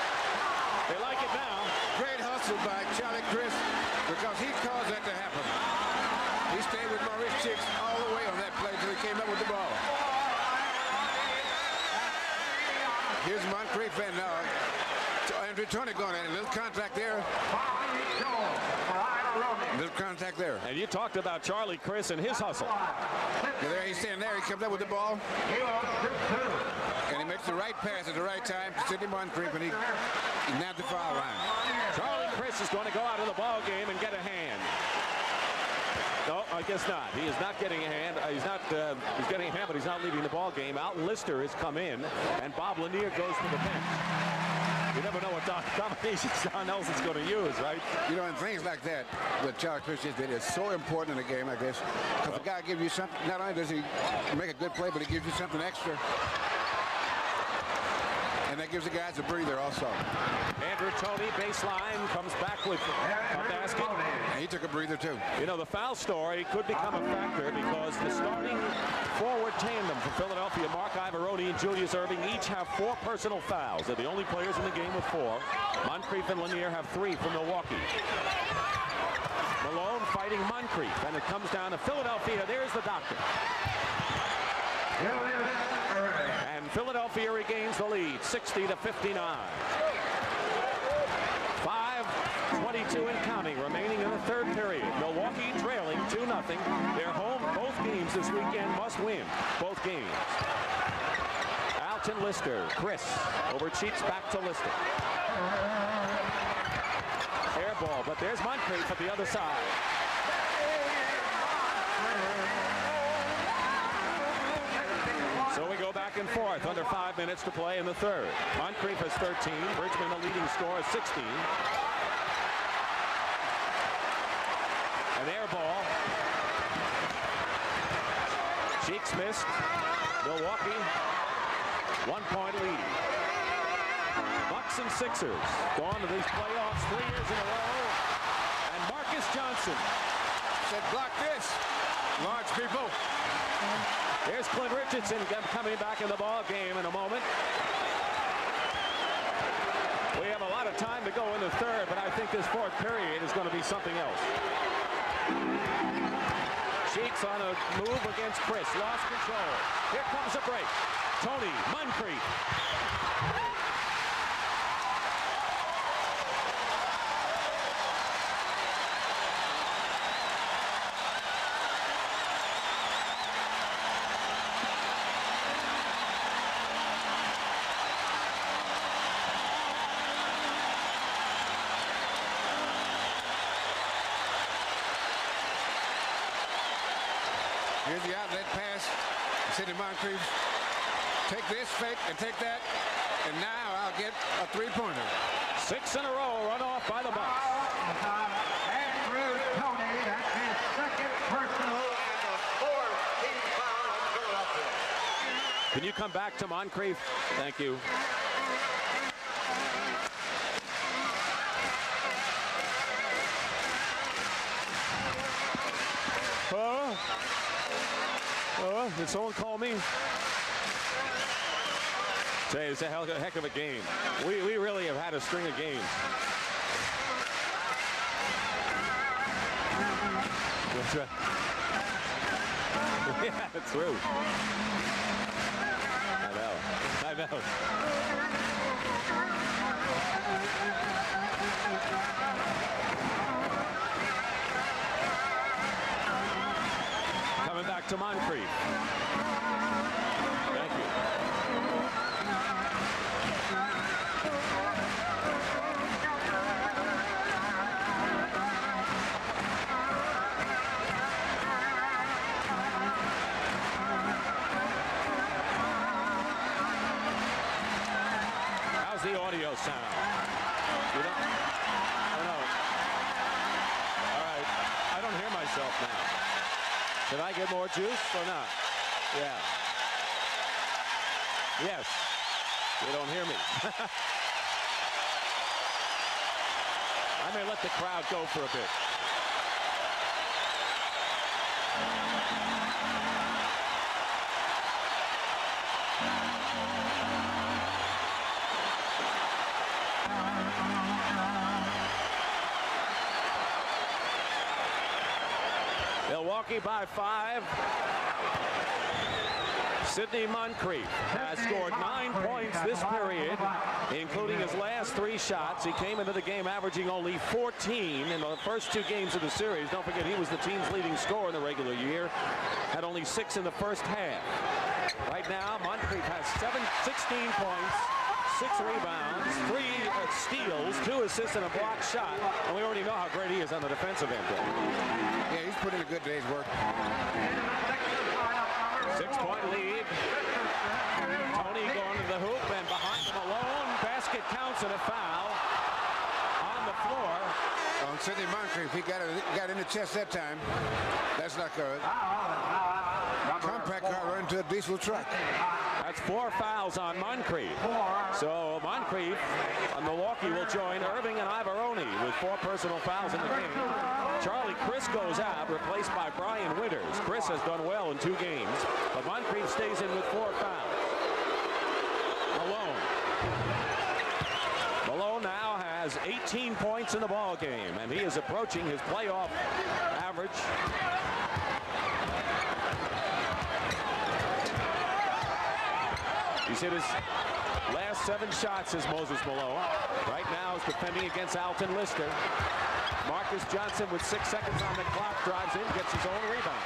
They like it now. Great hustle by Charlie Chris because he caused that to happen. He stayed with Maurice Chicks all the way on that play until he came up with the ball. Here's Moncrief and Andrew Tony going at it. Little contact there. Little contact there. And you talked about Charlie Chris and his hustle. Yeah, there he's standing there. He comes up with the ball. And he makes the right pass at the right time to Sidney Moncrief, and he nabbed the foul line. Charlie Chris is going to go out of the ball game and get a hand. No, I guess not. He is not getting a hand. He's getting a hand, but he's not leaving the ball game. Alton Lister has come in, and Bob Lanier goes to the bench. You never know what combinations Don Nelson's going to use, right? You know, and things like that, what Charlie Chris just did, is so important in a game like this. Because the guy gives you something, not only does he make a good play, but he gives you something extra. and that gives the guys a breather also. Andrew Toney, baseline, comes back with a basket. And he took a breather too. You know, the foul story could become a factor because the starting forward tandem for Philadelphia, Mark Ivaroni and Julius Erving, each have 4 personal fouls. They're the only players in the game with 4. Moncrief and Lanier have 3 from Milwaukee. Malone fighting Moncrief, and it comes down to Philadelphia. There's the doctor. And Philadelphia regains the lead, 60-59. 5:22 and counting remaining in the third period. Milwaukee trailing 2-0. They're home. Both games this weekend must win. Both games. Alton Lister. Chris over Cheats, back to Lister. Air ball, but there's Moncrief at the other side. So we go back and forth. Under 5 minutes to play in the third. Moncrief has 13. Bridgman, the leading scorer, 16. An air ball. Cheeks missed. Milwaukee, 1-point lead. Bucks and Sixers going to these playoffs 3 years in a row. And Marcus Johnson Said, block this, large people. There's Clint Richardson coming back in the ball game in a moment. We have a lot of time to go in the third, but I think this fourth period is going to be something else. Cheeks on a move against Chris. Lost control. Here comes a break. Toney, Moncrief. Here's the outlet pass. Sidney Moncrief. Take this, fake, and take that. And now I'll get a 3-pointer. 6 in a row run off by the Bucks. Andrew Toney, that's his second personal and the 4th team foul on Philadelphia. Can you come back to Moncrief? Thank you. Did someone call me? Say, it's a heck of a game. We really have had a string of games. That's right. Yeah, it's true. I know. Coming back to Moncrief. Thank you. How's the audio sound? You don't? I don't know. All right. I don't hear myself now. Did I get more juice or not? Yeah. Yes. You don't hear me. I may let the crowd go for a bit. Milwaukee by 5. Sidney Moncrief has scored 9 points this period, including his last 3 shots. He came into the game averaging only 14 in the first 2 games of the series. Don't forget, he was the team's leading scorer in the regular year. Had only 6 in the first half. Right now, Moncrief has 16 points, 6 rebounds, 3 steals, 2 assists, and a blocked shot. And we already know how great he is on the defensive end. Yeah, he's put in a good day's work. 6-point lead. Toney going to the hoop and behind Malone. Basket counts and a foul on the floor. On Sidney Moncrief, he got in the chest that time. That's like a compact car run to a diesel truck. That's 4 fouls on Moncrief. So Moncrief on Milwaukee will join Irving and Ivoroni with 4 personal fouls in the game. Charlie Chris goes out, replaced by Brian Winters. Chris has done well in 2 games, but Moncrief stays in with 4 fouls. Malone now has 18 points in the ball game, and he is approaching his playoff average. He's hit his last 7 shots as Moses Malone. Right now is defending against Alton Lister. Marcus Johnson with 6 seconds on the clock drives in, gets his own rebound.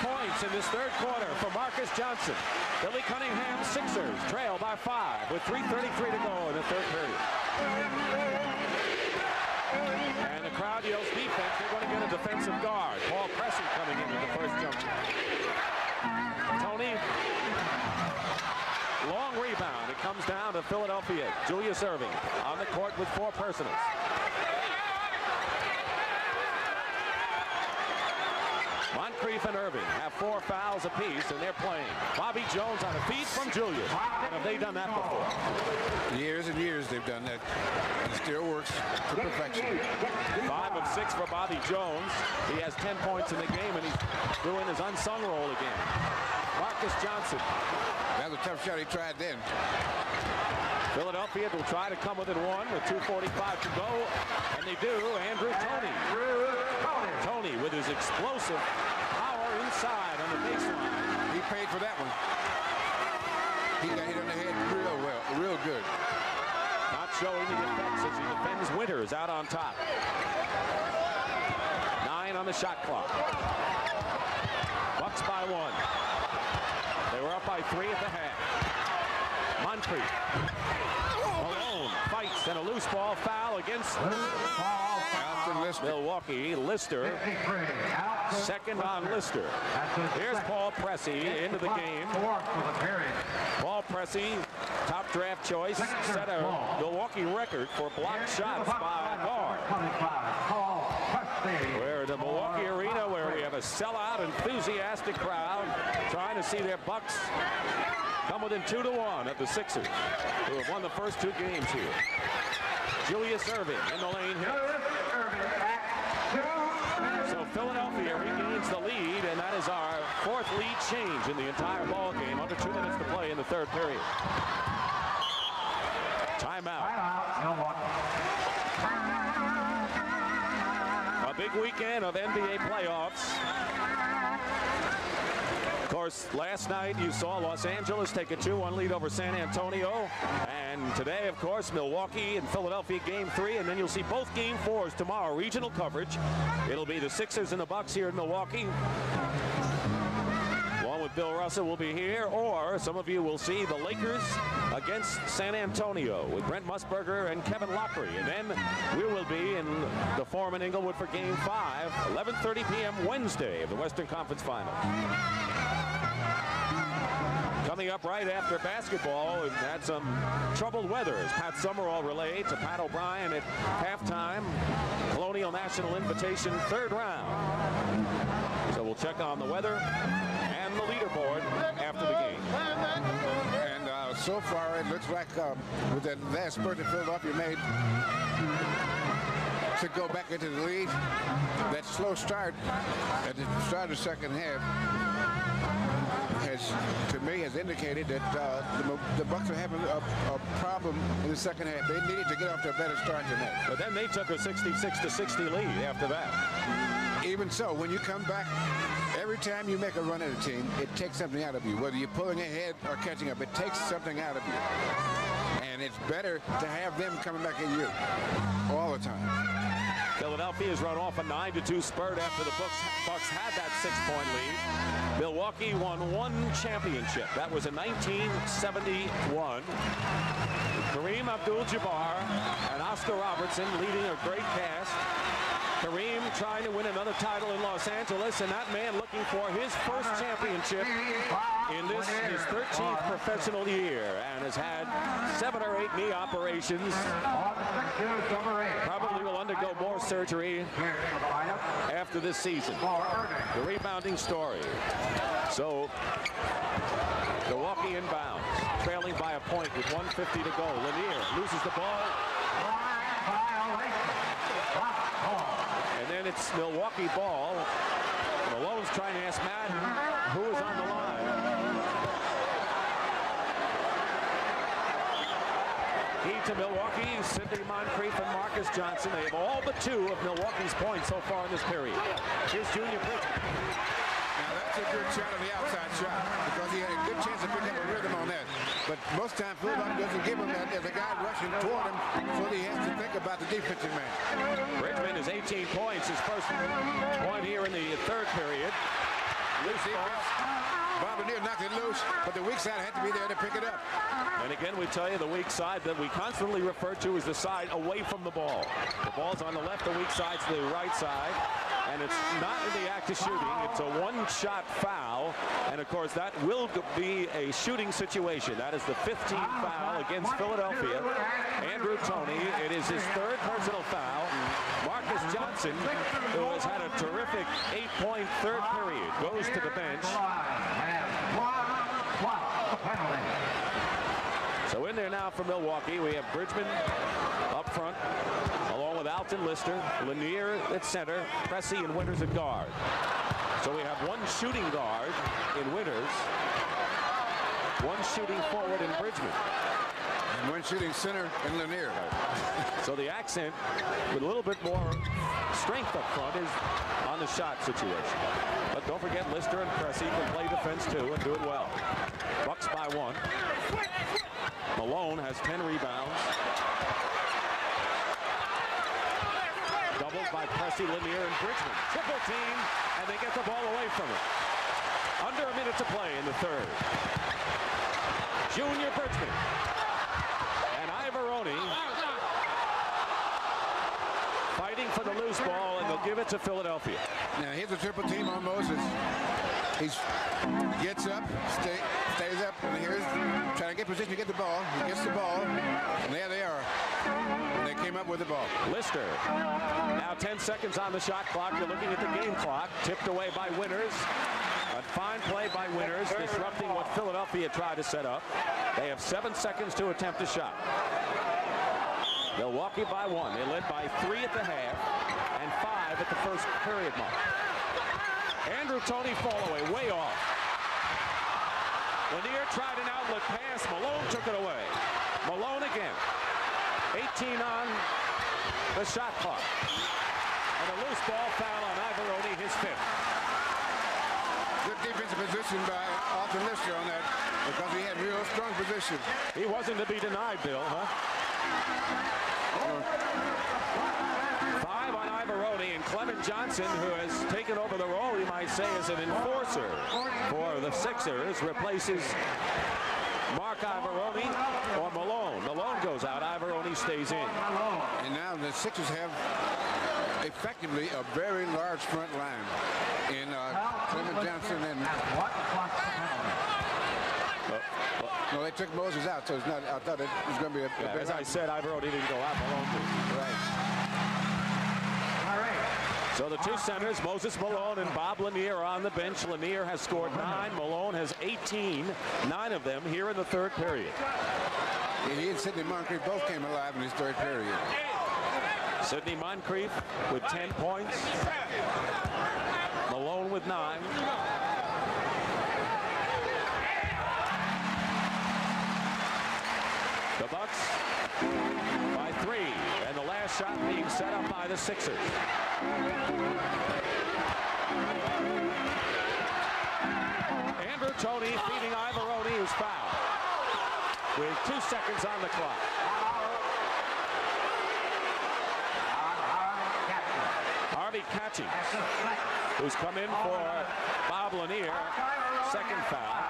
Points in this 3rd quarter for Marcus Johnson. Billy Cunningham Sixers trail by 5 with 3:33 to go in the 3rd period. And the crowd yells defense. They're going to get a defensive guard. Paul Pressey coming in with the first jump. Tony, long rebound. It comes down to Philadelphia. Julius Irving on the court with 4 personals. Moncrief and Irving have 4 fouls apiece, and they're playing. Bobby Jones on a feed from Julius. And have they done that before? Years and years they've done that. It still works to perfection. 5 of 6 for Bobby Jones. He has 10 points in the game, and he's doing his unsung role again. Marcus Johnson. That was a tough shot he tried then. Philadelphia will try to come within 1 with 2:45 to go, and they do. Andrew Toney. Toney with his explosive power inside on the baseline. He paid for that one. He got hit on the head real well, real good. Not showing the effects as he defends Winters out on top. 9 on the shot clock. Bucks by 1. They were up by 3 at the half. Moncrief. Malone fights, and a loose ball foul against Milwaukee. Lister. 2nd on Lister. Here's Paul Pressey into the game. Paul Pressey, top draft choice, set a Milwaukee record for blocked shots by a guard. Where the Milwaukee Arena, where we have a sellout, enthusiastic crowd trying to see their Bucks come within 2-1 of the Sixers, who have won the first 2 games here. Julius Irving in the lane here. So Philadelphia regains the lead, and that is our 4th lead change in the entire ball game. Under 2 minutes to play in the 3rd period. Timeout. A big weekend of NBA playoffs. Of course, last night you saw Los Angeles take a 2-1 lead over San Antonio. And today, of course, Milwaukee and Philadelphia game 3. And then you'll see both game 4s tomorrow. Regional coverage. It'll be the Sixers and the Bucks here in Milwaukee. Along with Bill Russell will be here. Or some of you will see the Lakers against San Antonio with Brent Musburger and Kevin Lockery. And then we will be in the Forum in Inglewood for game 5, 11:30 p.m. Wednesday of the Western Conference Final. Coming up right after basketball, we've had some troubled weather as Pat Summerall relayed to Pat O'Brien at halftime. Colonial National Invitation 3rd round. So we'll check on the weather and the leaderboard after the game. And so far it looks like with that last spurt that Philadelphia made to go back into the lead, that slow start at the start of the 2nd half to me has indicated that the Bucks are having a problem in the 2nd half. They needed to get off to a better start than that. But then they took a 66-60 lead after that. Even so, when you come back, every time you make a run at a team, it takes something out of you. Whether you're pulling ahead or catching up, it takes something out of you. And it's better to have them coming back at you all the time. Philadelphia's run off a 9-2 spurt after the Bucks had that 6-point lead. Milwaukee won 1 championship. That was in 1971. Kareem Abdul-Jabbar and Oscar Robertson leading a great cast. Kareem trying to win another title in Los Angeles, and that man looking for his first championship in this, his 13th professional year, and has had 7 or 8 knee operations. Probably will undergo more surgery after this season. The rebounding story. So Milwaukee inbounds, trailing by a point with 1:50 to go. Lanier loses the ball. And then it's Milwaukee ball. Malone's trying to ask Madden who is on the line. Key to Milwaukee, Sidney Moncrief and Marcus Johnson. They have all but 2 of Milwaukee's points so far in this period. Here's Junior Bridgman. Now that's a good shot on the outside shot because he had a good chance to pick up a rhythm on that. But most times Philadelphia doesn't give him that. There's a guy rushing toward him, so he has to think about the defensive man. Bridgman is 18 points, his first point here in the 3rd period. Loose defense. Bob Lanier knocked it loose, but the weak side had to be there to pick it up. And again, we tell you the weak side that we constantly refer to as the side away from the ball. The ball's on the left, the weak side's the right side. And it's not in the act of shooting. It's a one-shot foul. And, of course, that will be a shooting situation. That is the 15th foul against Philadelphia. Andrew Toney, it is his 3rd personal foul. Marcus Johnson, who has had a terrific 8-point 3rd period, goes to the bench. So in there now for Milwaukee, we have Bridgman up front, along with Alton Lister, Lanier at center, Pressey and Winters at guard. So we have 1 shooting guard in Winters, 1 shooting forward in Bridgman. And 1 shooting center in Lanier. So the accent with a little bit more strength up front is on the shot situation. But don't forget Lister and Pressey can play defense too and do it well. Bucks by 1. Malone has 10 rebounds. Doubled by Pressey, Lanier, and Bridgman. Triple team, and they get the ball away from it. Under a minute to play in the 3rd. Junior Bridgman and Ivoroni fighting for the loose ball, and they'll give it to Philadelphia. Now here's a triple team on Moses. He gets up, stays up, and here's trying to get position to get the ball. He gets the ball, and there they are. And they came up with the ball. Lister. Now 10 seconds on the shot clock. You're looking at the game clock. Tipped away by Winters. A fine play by Winters, disrupting what Philadelphia tried to set up. They have 7 seconds to attempt a shot. Milwaukee by 1. They led by 3 at the half and 5 at the first period mark. Andrew Toney fall away, way off. Lanier tried an outlet pass. Malone took it away. Malone again. 18 on the shot clock. And a loose ball foul on Ivoroni, his 5th. Good defensive position by Alton Lister on that because he had real strong position. He wasn't to be denied, Bill, huh? 5 on Ivoroni, and Clement Johnson, who has taken over the role, you might say, as an enforcer for the Sixers, replaces Mark Ivoroni or Malone. Malone goes out, Ivoroni stays in. And now the Sixers have effectively a very large front line in Clement Johnson and... No, they took Moses out, so it's not. I thought it was going to be a as I said, Ivoroni didn't go out. Malone did. Right. All right. So the 2 centers, Moses Malone and Bob Lanier, are on the bench. Lanier has scored 9. Malone has 18. 9 of them here in the 3rd period. And he and Sidney Moncrief both came alive in his 3rd period. Sidney Moncrief with 10 points. Malone with 9. The Bucks by 3, and the last shot being set up by the Sixers. Andrew Toney feeding Ivoroni, who's fouled with 2 seconds on the clock. Harvey Catchy, who's come in for Bob Lanier, 2nd foul.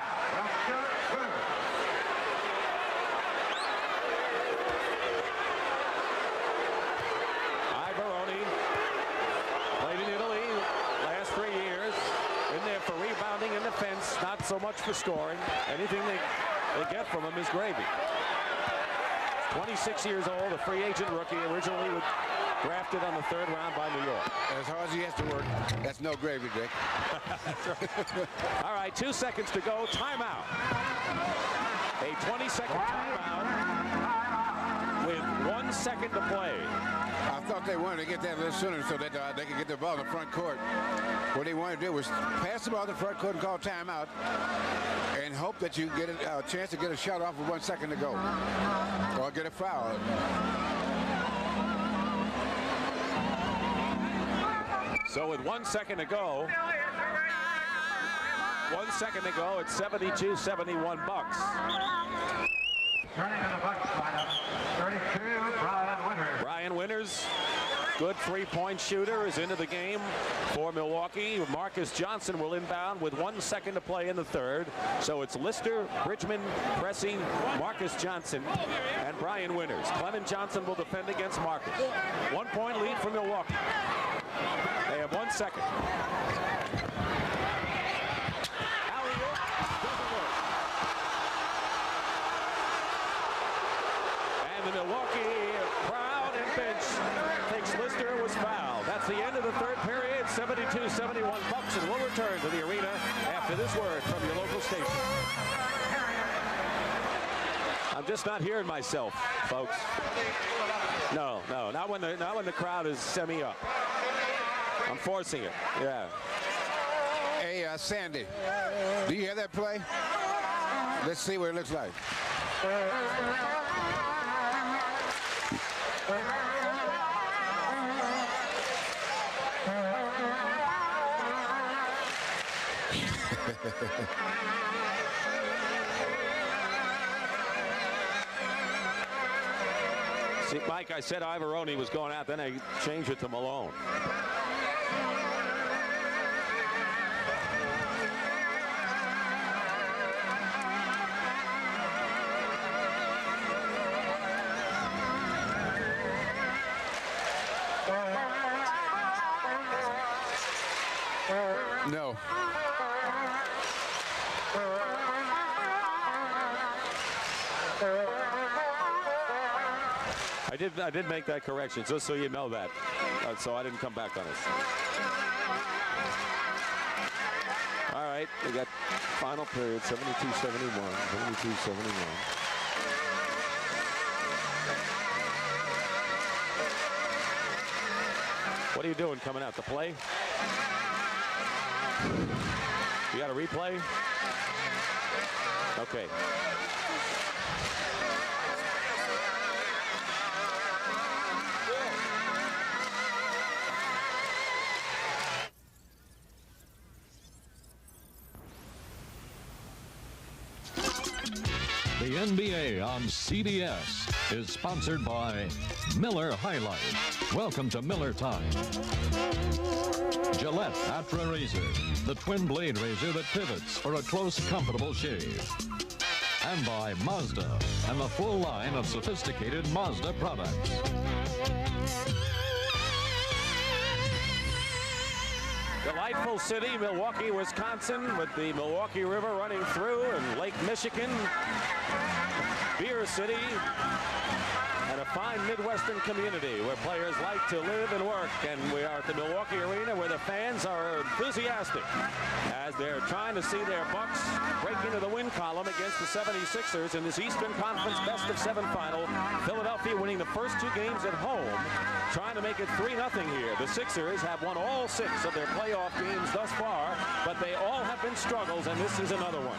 not so much for scoring. Anything they get from him is gravy. 26 years old, a free agent rookie, originally drafted on the 3rd round by New York. As hard as he has to work, that's no gravy, Dick. All right, 2 seconds to go. Timeout. A 20-second timeout with 1 second to play. I thought they wanted to get that a little sooner so that they could get the ball in the front court. What they wanted to do was pass the ball to the front court and call timeout and hope that you get a chance to get a shot off with 1 second to go or get a foul. So with 1 second to go, it's 72-71 Bucks. Turning to the Bucks lineup, 32, Brian Winters. Brian Winters, good three-point shooter, is into the game for Milwaukee. Marcus Johnson will inbound with 1 second to play in the 3rd. So it's Lister, Bridgman, Pressey, Marcus Johnson, and Brian Winters. Clement Johnson will defend against Marcus. 1 point lead for Milwaukee. They have 1 second. Alley-oop doesn't work. And the Milwaukee crowd and bench thinks Lister was fouled. That's the end of the 3rd period. 72-71 Bucks, and we'll return to the arena after this word from your local station. I'm just not hearing myself, folks. No, not when the crowd is semi-up. I'm forcing it. Yeah. Hey, Sandy, do you hear that play? Let's see what it looks like. See, Mike, I said Ivoroni was going out, then I changed it to Malone. No. I did make that correction, just so you know that. So I didn't come back on it. All right, we got final period, 72-71, 72-71. What are you doing coming out to play? You got a replay? Okay. The NBA on CBS is sponsored by Miller High Life. Welcome to Miller Time. Gillette Atra Razor, the twin blade razor that pivots for a close, comfortable shave. And by Mazda and the full line of sophisticated Mazda products. Delightful city, Milwaukee, Wisconsin, with the Milwaukee River running through, and Lake Michigan, beer city, and a fine Midwestern community where players like to live and work. And we are at the Milwaukee Arena where the fans are enthusiastic as they're trying to see their Bucks break into the win column against the 76ers in this Eastern Conference best-of-7 final. Philadelphia winning the first 2 games at home, trying to make it 3-0 here. The Sixers have won all 6 of their playoff games thus far, but they all have been struggles, and this is another one.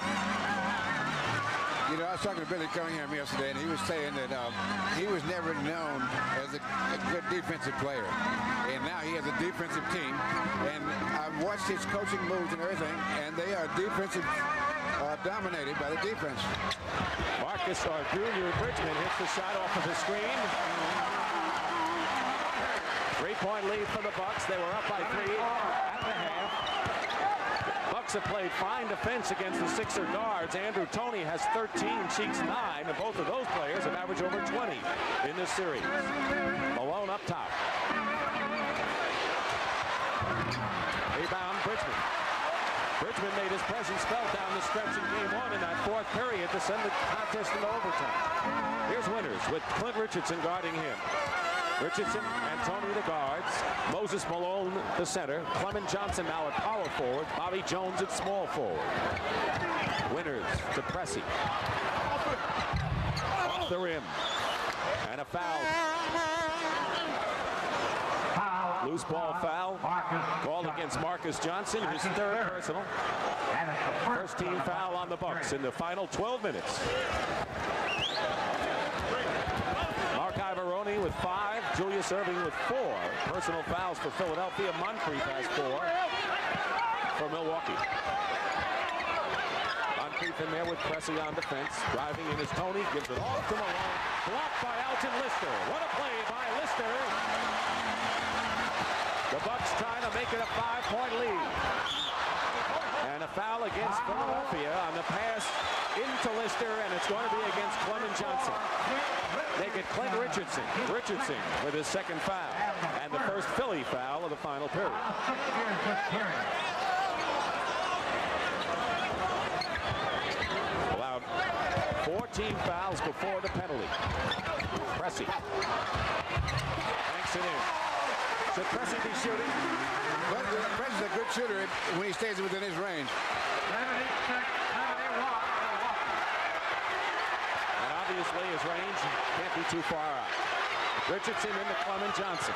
You know, I was talking to Billy Cunningham yesterday, and he was saying that he was never known as a good defensive player. And now he has a defensive team. And I've watched his coaching moves and everything, and they are defensive, dominated by the defense. Marcus, Junior Bridgman hits the shot off of the screen. 3-point lead for the Bucks. They were up by 3 at the half. Bucks have played fine defense against the Sixer guards. Andrew Toney has 13, Cheeks 9, and both of those players have averaged over 20 in this series. Malone up top. Rebound, Bridgman. Bridgman made his presence felt down the stretch in game one in that fourth period to send the contest into overtime. Here's Winters with Clint Richardson guarding him. Richardson and Tony the guards. Moses Malone the center. Clement Johnson now at power forward. Bobby Jones at small forward. Winters to Pressey. Off the rim. And a foul. Loose ball foul called against Marcus Johnson, his third personal. First team foul on the Bucks in the final 12 minutes. Mark Ivaroni with 5, Julius Erving with 4 personal fouls for Philadelphia. Moncrief has 4 for Milwaukee. Moncrief in there with Pressey on defense. Driving in is Tony, gives it off to Malone. Blocked by Alton Lister. What a play by Lister. The Bucks trying to make it a 5-point lead. And a foul against Philadelphia on the pass into Lister, and it's going to be against Clement Johnson. They get Clint Richardson. Richardson with his second foul. And the first Philly foul of the final period. Allowed 14 fouls before the penalty. Pressey. Banks it in. Should Pressey be shooting? Well, Pressey's a good shooter when he stays within his range. 76-71. And obviously his range can't be too far out. Richardson into Clement Johnson.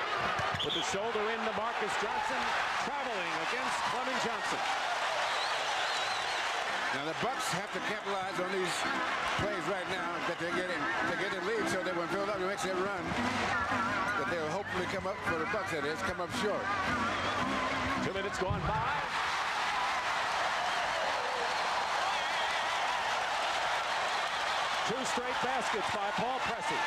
With the shoulder in to Marcus Johnson, traveling against Clement Johnson. Now the Bucks have to capitalize on these plays right now that they're getting to get the lead, so that when Philadelphia makes that run, that they'll hopefully come up for the Bucks. That is, come up short. 2 minutes gone by. Two straight baskets by Paul Pressey.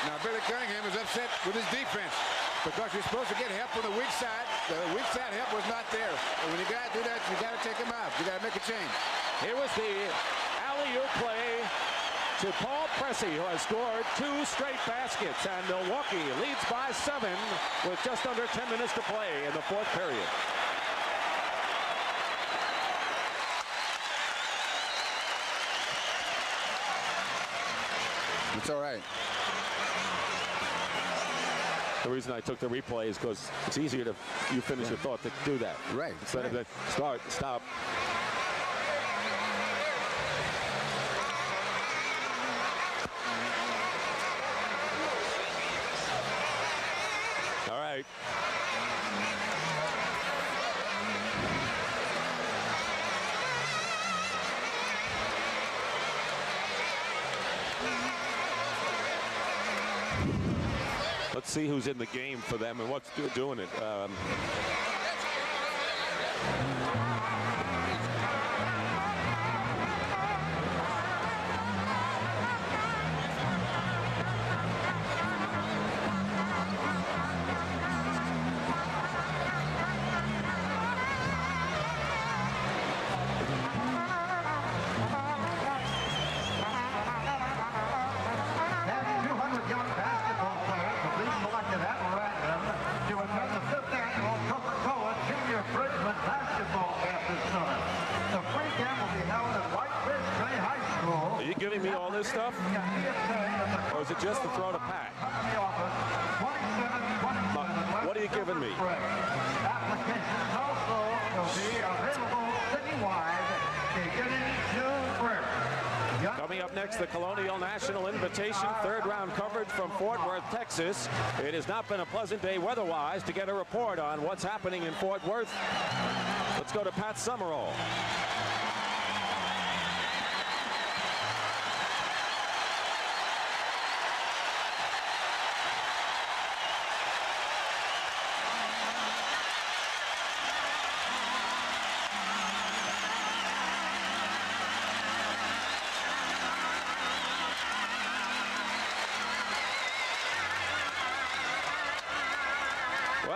Now Billy Cunningham is upset with his defense because you're supposed to get help on the weak side. The weak side help was not there. And when you got to do that, you got to take him out. You got to make a change. Here was the alley-oop play to Paul Pressey, who has scored 2 straight baskets, and Milwaukee leads by 7 with just under 10 minutes to play in the fourth period. It's all right. The reason I took the replay is because it's easier to you finish your thought to do that. Right. Instead of the start, stop. All right. Let's see who's in the game for them and what's doing it. Giving me all this stuff, or is it just to throw to Pat? What are you giving me? Applications also will be available citywide beginning June 1st. Coming up next, the Colonial National Invitation, third round coverage from Fort Worth, Texas. It has not been a pleasant day weather-wise. To get a report on what's happening in Fort Worth, let's go to Pat Summerall.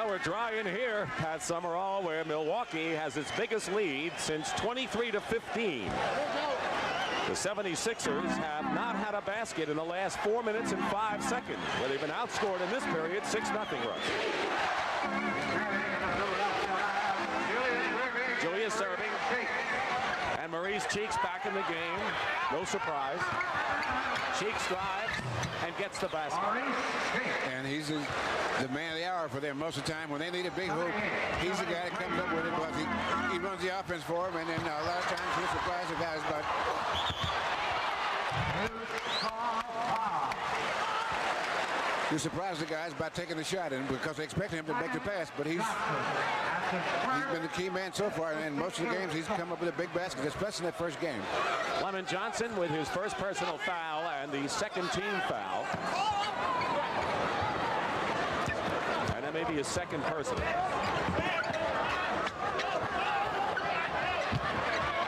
We're dry in here, Pat Summerall, where Milwaukee has its biggest lead since 23-15. The 76ers have not had a basket in the last 4 minutes and 5 seconds, where they've been outscored in this period 6-0 rush. And Maurice Cheeks back in the game. No surprise. Cheeks drives and gets the basket. And he's the man of the hour for them most of the time. When they need a big hoop, he's the guy that comes up with it. Plus he runs the offense for them, and then a lot of times he'll surprise the guys. But you surprise the guys by taking the shot in because they expect him to make the pass, but he's been the key man so far, and most of the games he's come up with a big basket, especially in that first game. Clement Johnson with his first personal foul and the second team foul. And that may be his second personal.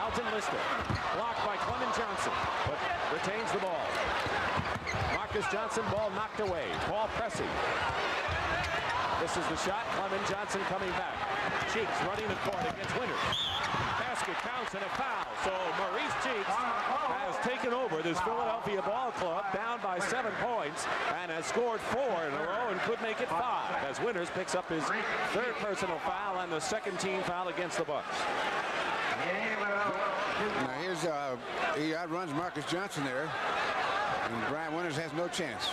Alton Lister blocked by Clement Johnson, but retains the ball. Marcus Johnson, ball knocked away. Paul Pressey. This is the shot. Clement Johnson coming back. Cheeks running the court against Winters. Basket counts and a foul. So Maurice Cheeks has taken over this Philadelphia ball club down by 7 points and has scored 4 in a row and could make it 5 as Winters picks up his third personal foul and the second team foul against the Bucks. Now here's he outruns Marcus Johnson there. And Brian Winters has no chance.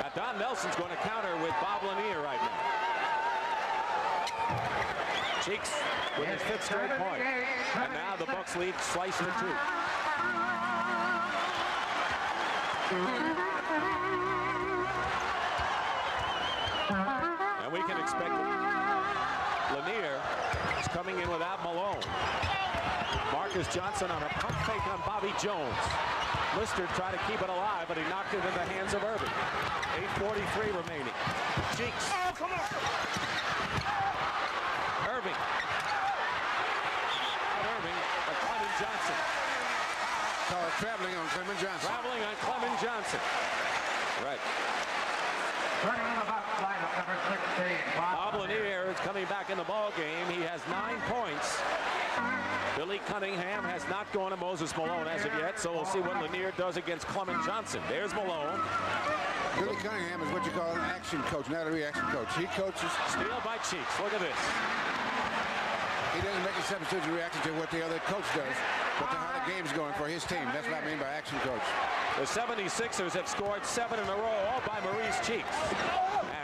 Now Don Nelson's going to counter with Bob Lanier right now. Cheeks with his 5th straight point. And now the Bucks lead slice for 2. And we can expect Lanier is coming in without Malone. Marcus Johnson on a pump fake on Bobby Jones. Lister tried to keep it alive, but he knocked it in the hands of Irving. 8:43 remaining. Cheeks. Oh, come on. Irving. Not Irving, but Clement Johnson. Call it traveling on Clement Johnson. Traveling on Clement Johnson. Right. Turning on the box line of number 16. Bob Lanier is coming back in the ball game. He has 9 points. Billy Cunningham has not gone to Moses Malone as of yet, so we'll see what Lanier does against Clement Johnson. There's Malone. Billy Cunningham is what you call an action coach, not a reaction coach. He coaches. Steal by Cheeks. Look at this. He doesn't make a substitution reaction to what the other coach does, but to how the game's going for his team. That's what I mean by action coach. The 76ers have scored 7 in a row, all by Maurice Cheeks.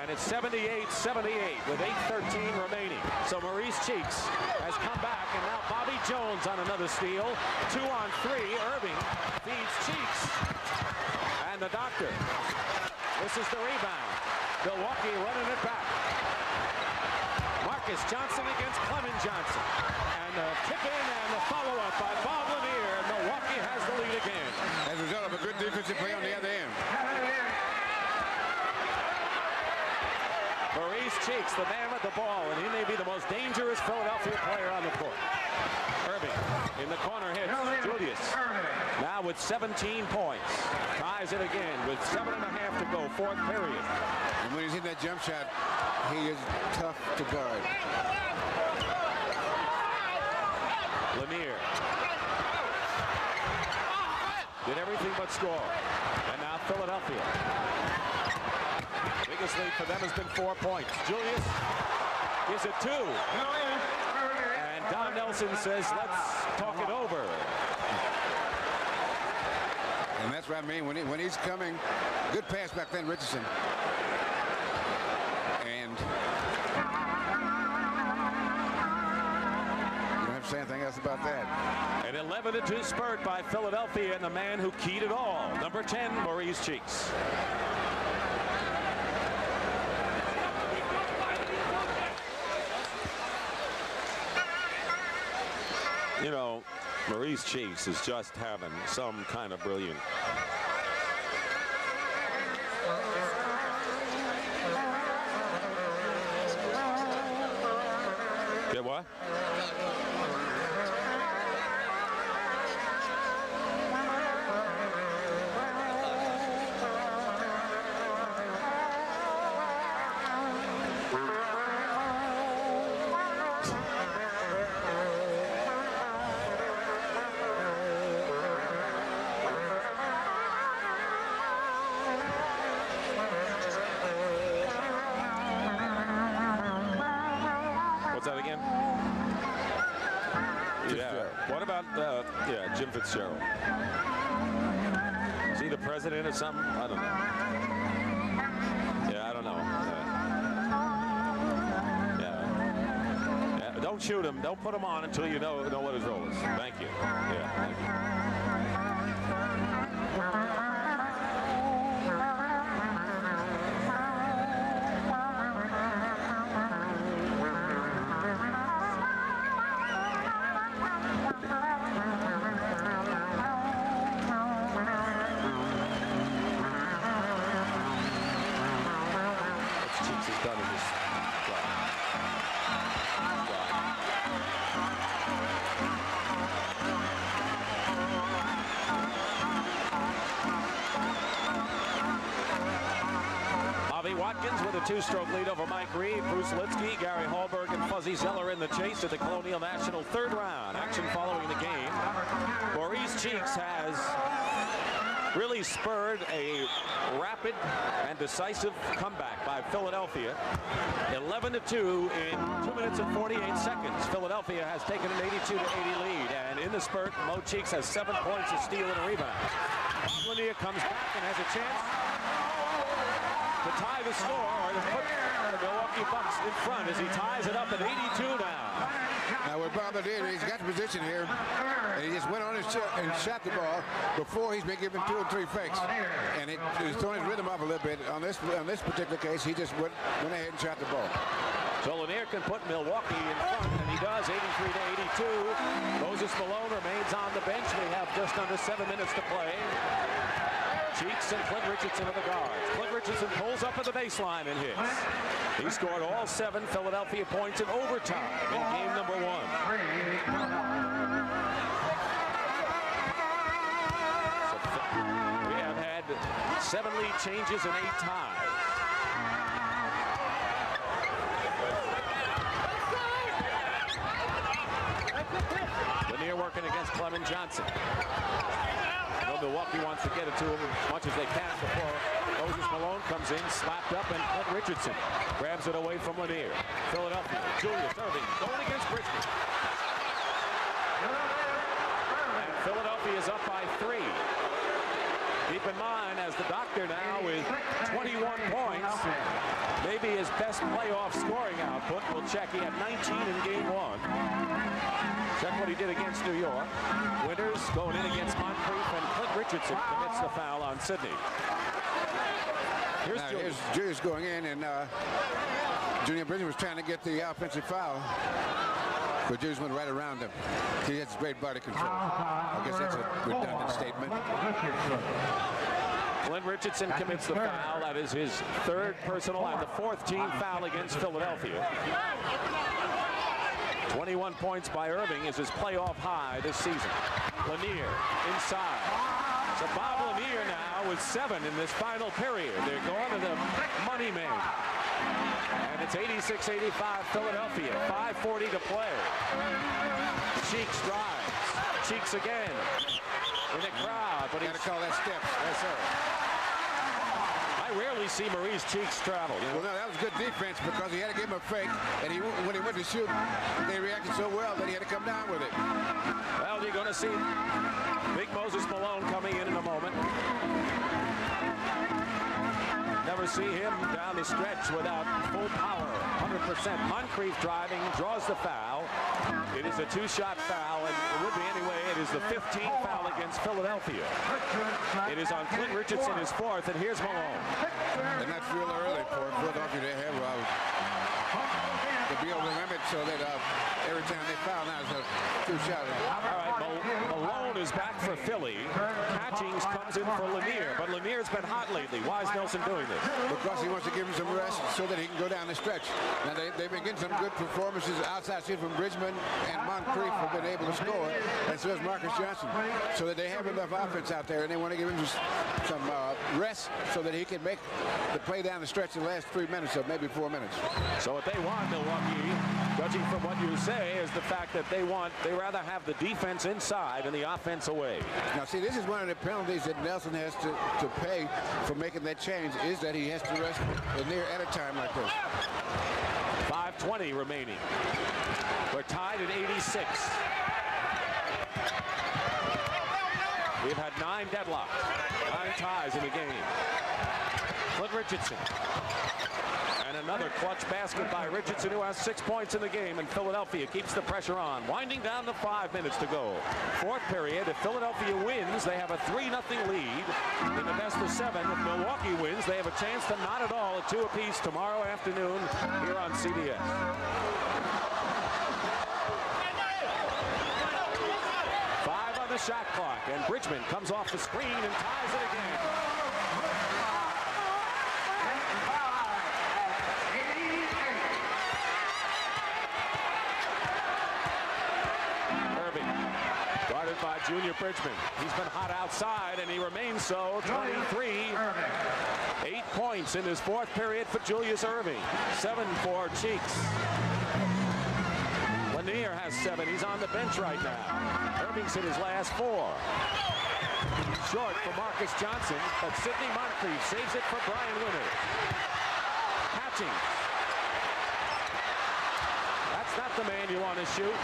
And it's 78-78 with 8:13 remaining. So Maurice Cheeks has come back, and now Bobby Jones on another steal. 2 on 3. Irving feeds Cheeks. And the doctor. This is the rebound. Milwaukee running it back. Marcus Johnson against Clement Johnson. And the kick in and the follow-up by Bob Lanier. And Milwaukee has the lead again. As a result of a good defensive play on the other end. Maurice Cheeks, the man with the ball, and he may be the most dangerous Philadelphia player on the court. Irving in the corner hits Julius. Now with 17 points. Ties it again with 7.5 to go, 4th period. And when he's in that jump shot, he is tough to guard. Lanier did everything but score. And now Philadelphia. Biggest lead for them has been 4 points. Julius gives it 2. And Don Nelson says, let's talk it over. And that's what I mean. When he's coming, good pass back then, Richardson. And you don't have to say anything else about that. An 11-2 spurt by Philadelphia, and the man who keyed it all, number 10, Maurice Cheeks. You know, Maurice Cheeks is just having some kind of brilliant. Get what? about, yeah, Jim Fitzgerald. Is he the president or something? I don't know. Yeah, I don't know. Yeah. Don't shoot him. Don't put him on until you know what his role is. Thank you. Yeah, thank you. With a two-stroke lead over Mike Reed, Bruce Litsky, Gary Hallberg, and Fuzzy Zeller in the chase at the Colonial National third round. Action following the game. Maurice Cheeks has really spurred a rapid and decisive comeback by Philadelphia. 11-2 in 2 minutes and 48 seconds. Philadelphia has taken an 82-80 lead, and in the spurt, Mo Cheeks has 7 points, a steal, and a rebound. Lanier comes back and has a chance to tie the score or to put the Milwaukee Bucks in front as he ties it up at 82 now. Now what Bob did, he's got the position here, and he just went on and shot the ball before he's been given 2 or 3 fakes, and he's thrown his rhythm off a little bit. On this particular case, he just went ahead and shot the ball. So Lanier can put Milwaukee in front, and he does, 83-82. Moses Malone remains on the bench. We have just under 7 minutes to play. Cheeks and Clint Richardson are the guards. Clint Richardson pulls up at the baseline and hits. He scored all 7 Philadelphia points in overtime in game number 1. So we have had 7 lead changes and 8 ties. Lanier working against Clement Johnson. Milwaukee wants to get it to him as much as they can before Moses Malone comes in, slapped up, and Clint Richardson grabs it away from Lanier. Philadelphia, Julius Erving going against Bridgman. And Philadelphia is up by 3. Keep in mind, as the doctor now with 21 points, maybe his best playoff scoring output. We'll check. He had 19 in game 1. Check what he did against New York. Winters going in against Moncrief, and Clint Richardson commits the foul on Sidney. Here's Julius going in, and Junior Bridgman was trying to get the offensive foul, but Julius went right around him. He has great body control. I guess that's a redundant statement. Clint Richardson commits the foul. That is his 3rd personal and the 4th team foul against Philadelphia. 21 points by Irving is his playoff high this season. Lanier inside. So Bob Lanier now with 7 in this final period. They're going to the money man. And it's 86-85 Philadelphia. 5:40 to play. Cheeks drives. Cheeks again. In the crowd. But got to call that steps. Yes, sir. I rarely see Maurice Cheeks travel. You know? Well, no, that was good defense because he had to give him a fake, and when he went to shoot, they reacted so well that he had to come down with it. Well, you're going to see big Moses Malone coming in a moment. Never see him down the stretch without full power, 100%. Moncrief driving, draws the foul. It is a 2-shot foul, and it would be anyway. It is the 15th foul against Philadelphia. It is on Clint Richardson, his 4th, and here's Malone. And that's real early for Philadelphia to have to be able to limit so that every time they foul now is a 2-shot. All right, Malone is back for Philly. Catchings comes in for Lanier, but Lanier's been hot lately. Why is Nelson doing this? Because he wants to give him some rest so that he can go down the stretch. Now, they've been getting some good performances outside shooting from Bridgman, and Moncrief have been able to score, and so has Marcus Johnson, so that they have enough offense out there, and they want to give him some rest so that he can make the play down the stretch in the last 3 minutes or maybe 4 minutes. So what they want, Milwaukee, judging from what you say, is the fact that they rather have the defense inside and the offense away. Now, see, this is one of the penalties that Nelson has to pay for making that change, is that he has to rest Lanier at a time like this. 5:20 remaining. We're tied at 86. 9 deadlock. 9 ties in the game. Clint Richardson. And another clutch basket by Richardson, who has 6 points in the game, and Philadelphia keeps the pressure on. Winding down to 5 minutes to go. Fourth period. If Philadelphia wins, they have a 3-0 lead in the best of 7. If Milwaukee wins, they have a chance to knot it all at 2 apiece tomorrow afternoon here on CBS. The shot clock, and Bridgman comes off the screen and ties it again. Irving, guarded by Junior Bridgman. He's been hot outside, and he remains so. 23. 8 points in his fourth period for Julius Irving. 7 for Cheeks. Lanier has 7. He's on the bench right now. Irving's hit his last 4. Short for Marcus Johnson, but Sidney Moncrief saves it for Brian Winters. Catching. That's not the man you want to shoot.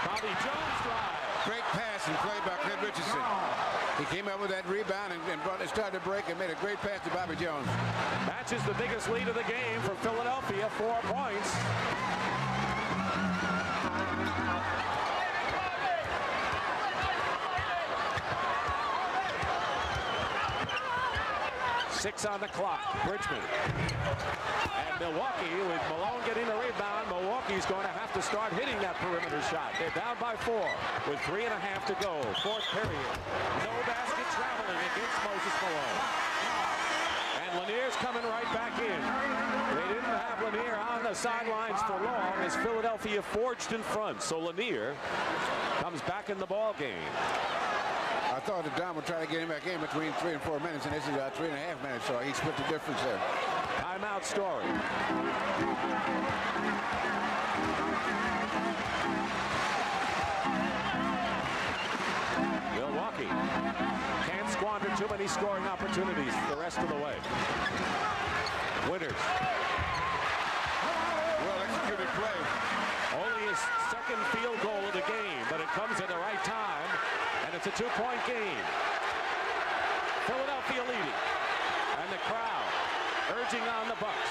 Bobby Jones drive. Great pass and play by Clint Richardson. He came up with that rebound and started to break and made a great pass to Bobby Jones. Matches the biggest lead of the game for Philadelphia, 4 points. Six on the clock. Bridgman. And Milwaukee, with Malone getting the rebound, Milwaukee's going to have to start hitting that perimeter shot. They're down by 4 with 3.5 to go. Fourth period. No basket traveling against Moses Malone. And Lanier's coming right back in. They didn't have Lanier on the sidelines for long as Philadelphia forged in front. So Lanier comes back in the ball game. I thought the Dom would try to get him back in between 3 and 4 minutes, and this is 3.5 minutes, so he split the difference there. Timeout Story. Milwaukee can't squander too many scoring opportunities the rest of the way. Winters. Well executed play. Only his second field goal of the game, but it comes at the right time, and it's a 2-point game. Philadelphia leading, and the crowd urging on the Bucks.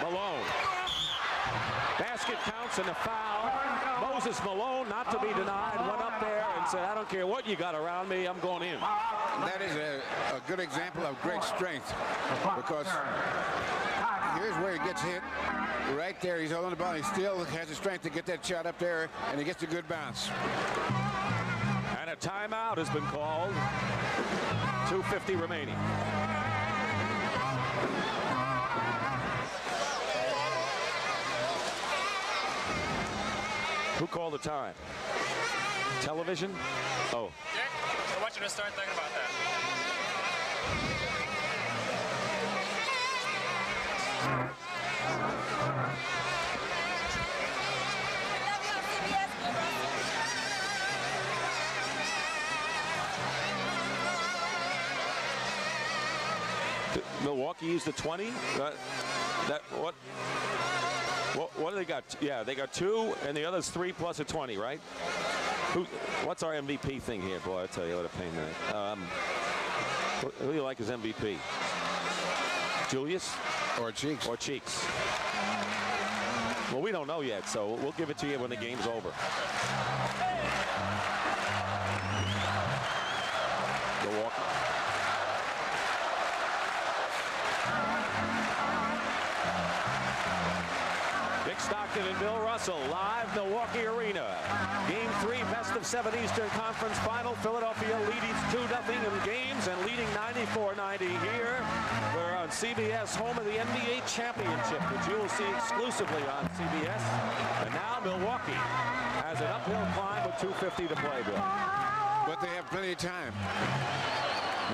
Malone. Basket counts and a foul. Moses Malone, not to be denied, went up there and said, I don't care what you got around me, I'm going in. That is a good example of great strength, because here's where he gets hit. Right there, he's holding the ball. He still has the strength to get that shot up there, and he gets a good bounce. And a timeout has been called. 2:50 remaining. Who called the time? Television? Oh. Dick, I want you to start thinking about that. Milwaukee used the 20. What do they got? Yeah, they got 2, and the other's 3 plus a 20, right? What's our MVP thing here, boy? I tell you what a pain in the who do you like as MVP? Julius or Cheeks? Or Cheeks. Well, we don't know yet, so we'll give it to you when the game's over. Milwaukee. Dick Stockton and Bill Russell, live Milwaukee Arena. Game 3, best of 7 Eastern Conference Final. Philadelphia leading 2-0 in games and leading 94-90 here. We're on CBS, home of the NBA Championship, which you will see exclusively on CBS. And now Milwaukee has an uphill climb with 2:50 to play, Bill. But they have plenty of time.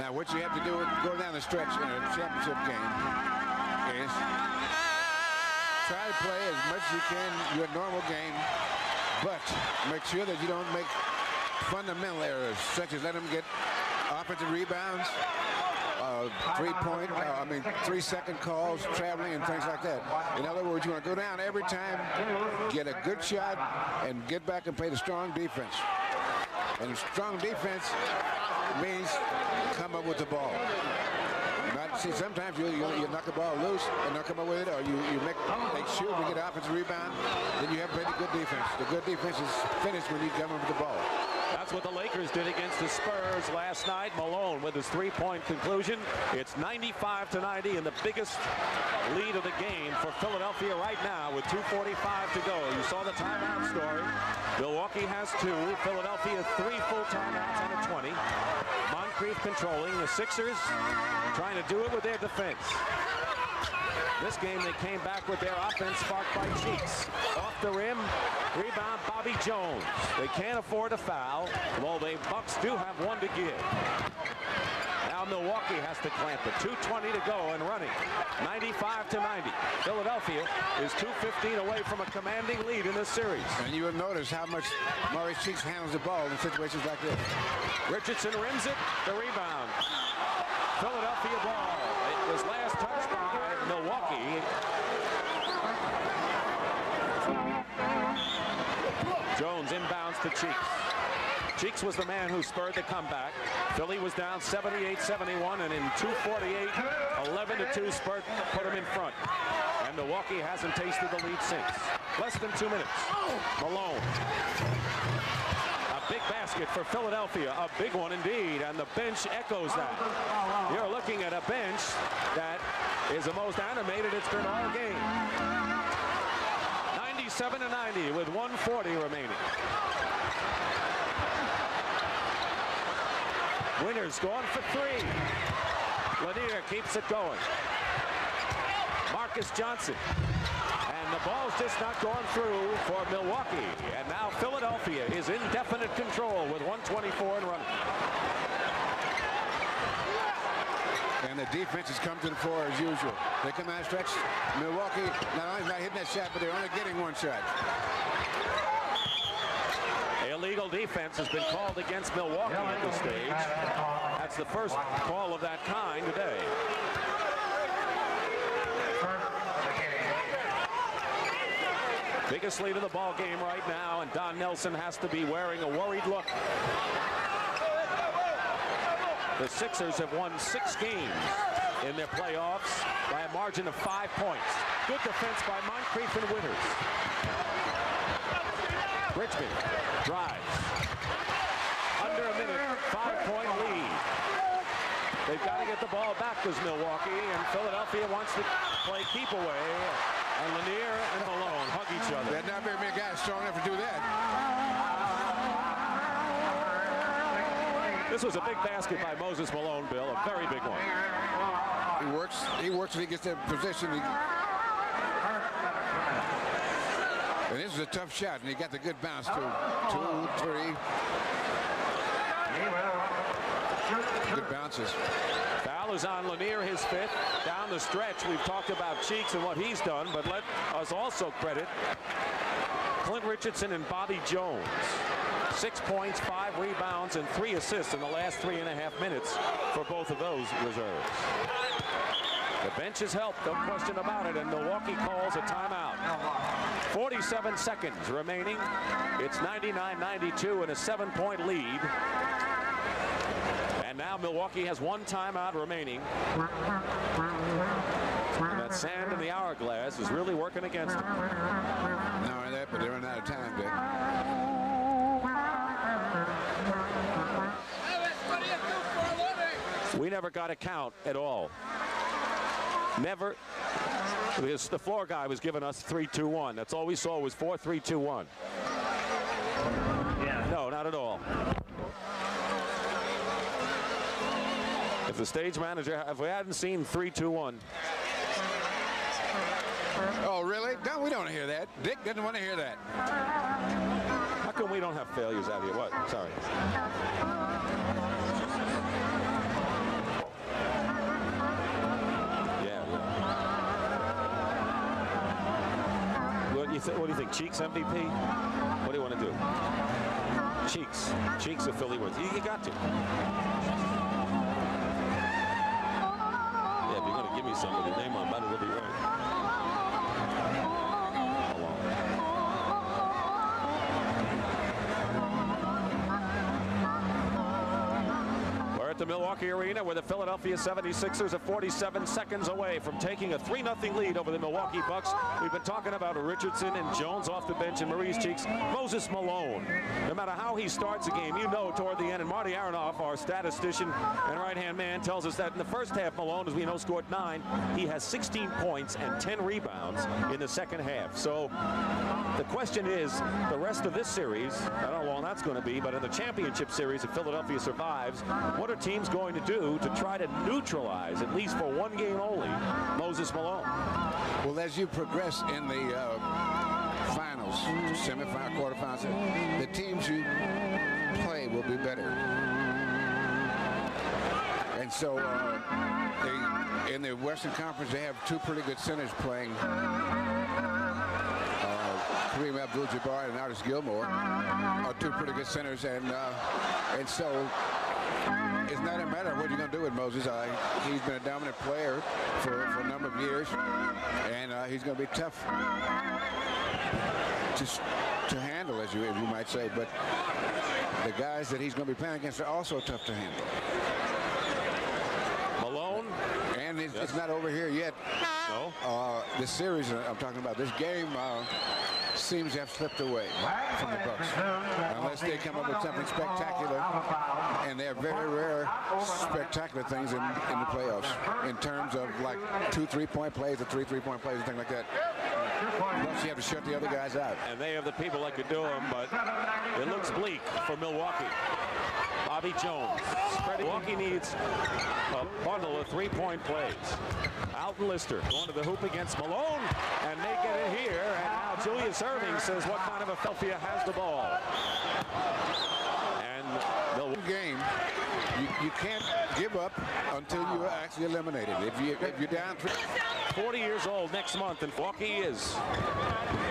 Now, what you have to do is go down the stretch in a championship game is try to play as much as you can your normal game, but make sure that you don't make fundamental errors, such as let them get offensive rebounds 3-second calls, traveling, and things like that. In other words, you want to go down every time, get a good shot, and get back and play the strong defense. And strong defense means come up with the ball. See, sometimes you knock the ball loose and not come up with it, or you make shoot and get an offensive rebound, then you have pretty good defense. The good defense is finished when you come up with the ball. That's what the Lakers did against the Spurs last night. Malone with his three-point conclusion. It's 95-90 and the biggest lead of the game for Philadelphia right now with 2:45 to go. You saw the timeout story. Milwaukee has 2. Philadelphia 3 full timeouts on a 20. Moncrief controlling. The Sixers trying to do it with their defense. This game they came back with their offense sparked by Cheeks. Off the rim, rebound Bobby Jones. They can't afford a foul, although the Bucks do have one to give. Now Milwaukee has to clamp it. 2:20 to go and running. 95-90. Philadelphia is 2:15 away from a commanding lead in this series. And you will notice how much Maurice Cheeks handles the ball in situations like this. Richardson rims it. The rebound. Philadelphia ball. It was last touched by Milwaukee. Jones inbounds to Cheeks. Cheeks was the man who spurred the comeback. Philly was down 78-71, and in 2:48, 11-2 spurt put him in front. And Milwaukee hasn't tasted the lead since. Less than 2 minutes. Malone. A big basket for Philadelphia, a big one indeed, and the bench echoes that. You're looking at a bench that is the most animated it's been all game. 97-90 with 1:40 remaining. Winters going for 3. Lanier keeps it going. Marcus Johnson. And the ball's just not going through for Milwaukee. And now Philadelphia is in definite control with 1:24 and running. And the defense has come to the floor as usual. They come out of stretch. Milwaukee not only not hitting that shot, but they're only getting one shot. Illegal defense has been called against Milwaukee at this stage. That's the first call of that kind today. Biggest lead of the ball game right now, and Don Nelson has to be wearing a worried look. The Sixers have won 6 games in their playoffs by a margin of 5 points. Good defense by Moncrief and Winters. Richmond drives. Under a minute, 5-point lead. They've got to get the ball back as Milwaukee, and Philadelphia wants to play keep away. And Lanier and Malone hug each other. There's not very many guys strong enough to do that. This was a big basket by Moses Malone, Bill, a very big one. He works and he gets that position. And this is a tough shot, and he got the good bounce too. 2, 3. Good bounces. Foul is on Lanier, his 5th. Down the stretch, we've talked about Cheeks and what he's done, but let us also credit Clint Richardson and Bobby Jones. 6 points, 5 rebounds, and 3 assists in the last 3.5 minutes for both of those reserves. The bench has helped, no question about it, and Milwaukee calls a timeout. 47 seconds remaining. It's 99-92 and a 7-point lead. And now Milwaukee has 1 timeout remaining. And that sand in the hourglass is really working against them. Not only that, but they're running out of time, Dick. We never got a count at all. Never. Because the floor guy was giving us 3-2-1. That's all we saw was 4-3-2-1. No, not at all. If the stage manager, if we hadn't seen 3-2-1. Oh, really? No, we don't hear that. Dick doesn't want to hear that. How come we don't have failures out here? What? Sorry. What do you think? Cheeks MVP? What do you want to do? Cheeks of Philly Woods. You got to. me something. The name, I might as well be right. At the Milwaukee Arena, where the Philadelphia 76ers are 47 seconds away from taking a 3-0 lead over the Milwaukee Bucks. We've been talking about Richardson and Jones off the bench and Marie's cheeks. Moses Malone, no matter how he starts a game, you know toward the end, and Marty Aronoff, our statistician and right-hand man, tells us that in the first half, Malone, as we know, scored 9. He has 16 points and 10 rebounds in the second half. So the question is, the rest of this series, I don't know how long that's going to be, but in the championship series, if Philadelphia survives, what are teams going to do to try to neutralize, at least for one game only, Moses Malone? Well, as you progress in the finals, semifinal, quarterfinals, the teams you play will be better. And so in the Western Conference, they have two pretty good centers playing. Kareem Abdul-Jabbar and Artis Gilmore are two pretty good centers, and so it's not a matter of what you're going to do with Moses. He's been a dominant player for a number of years, and he's going to be tough to handle, as you might say. But the guys that he's going to be playing against are also tough to handle. Malone, and it's not over here yet. No. This series I'm talking about, this game seems to have slipped away from the Bucks, unless they come up with something spectacular, and they're very rare spectacular things in the playoffs in terms of like 2 3-point plays or 3 3-point plays and things like that. Plus you have to shut the other guys out. And they have the people that could do them, but it looks bleak for Milwaukee. Bobby Jones. Milwaukee needs a bundle of 3-point plays. Alton Lister going to the hoop against Malone, and they get it here. And now Julius Erving says what kind of a Philadelphia has the ball. And the game, you can't give up until you are actually eliminated. If you're down 40 years old next month, and Milwaukee is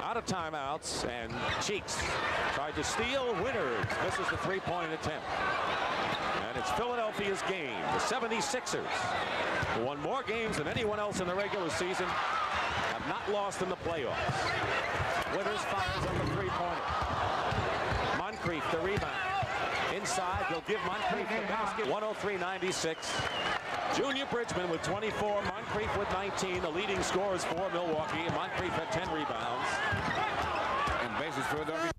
out of timeouts, and Cheeks tried to steal. Winters misses the 3-point attempt. And it's Philadelphia's game. The 76ers, who won more games than anyone else in the regular season, have not lost in the playoffs. Winters fires on the 3-pointer. Moncrief the rebound. Inside, they'll give Moncrief the basket. 103-96. Junior Bridgman with 24, Moncrief with 19. The leading scorers for Milwaukee. Moncrief had 10 rebounds. And bases Philadelphia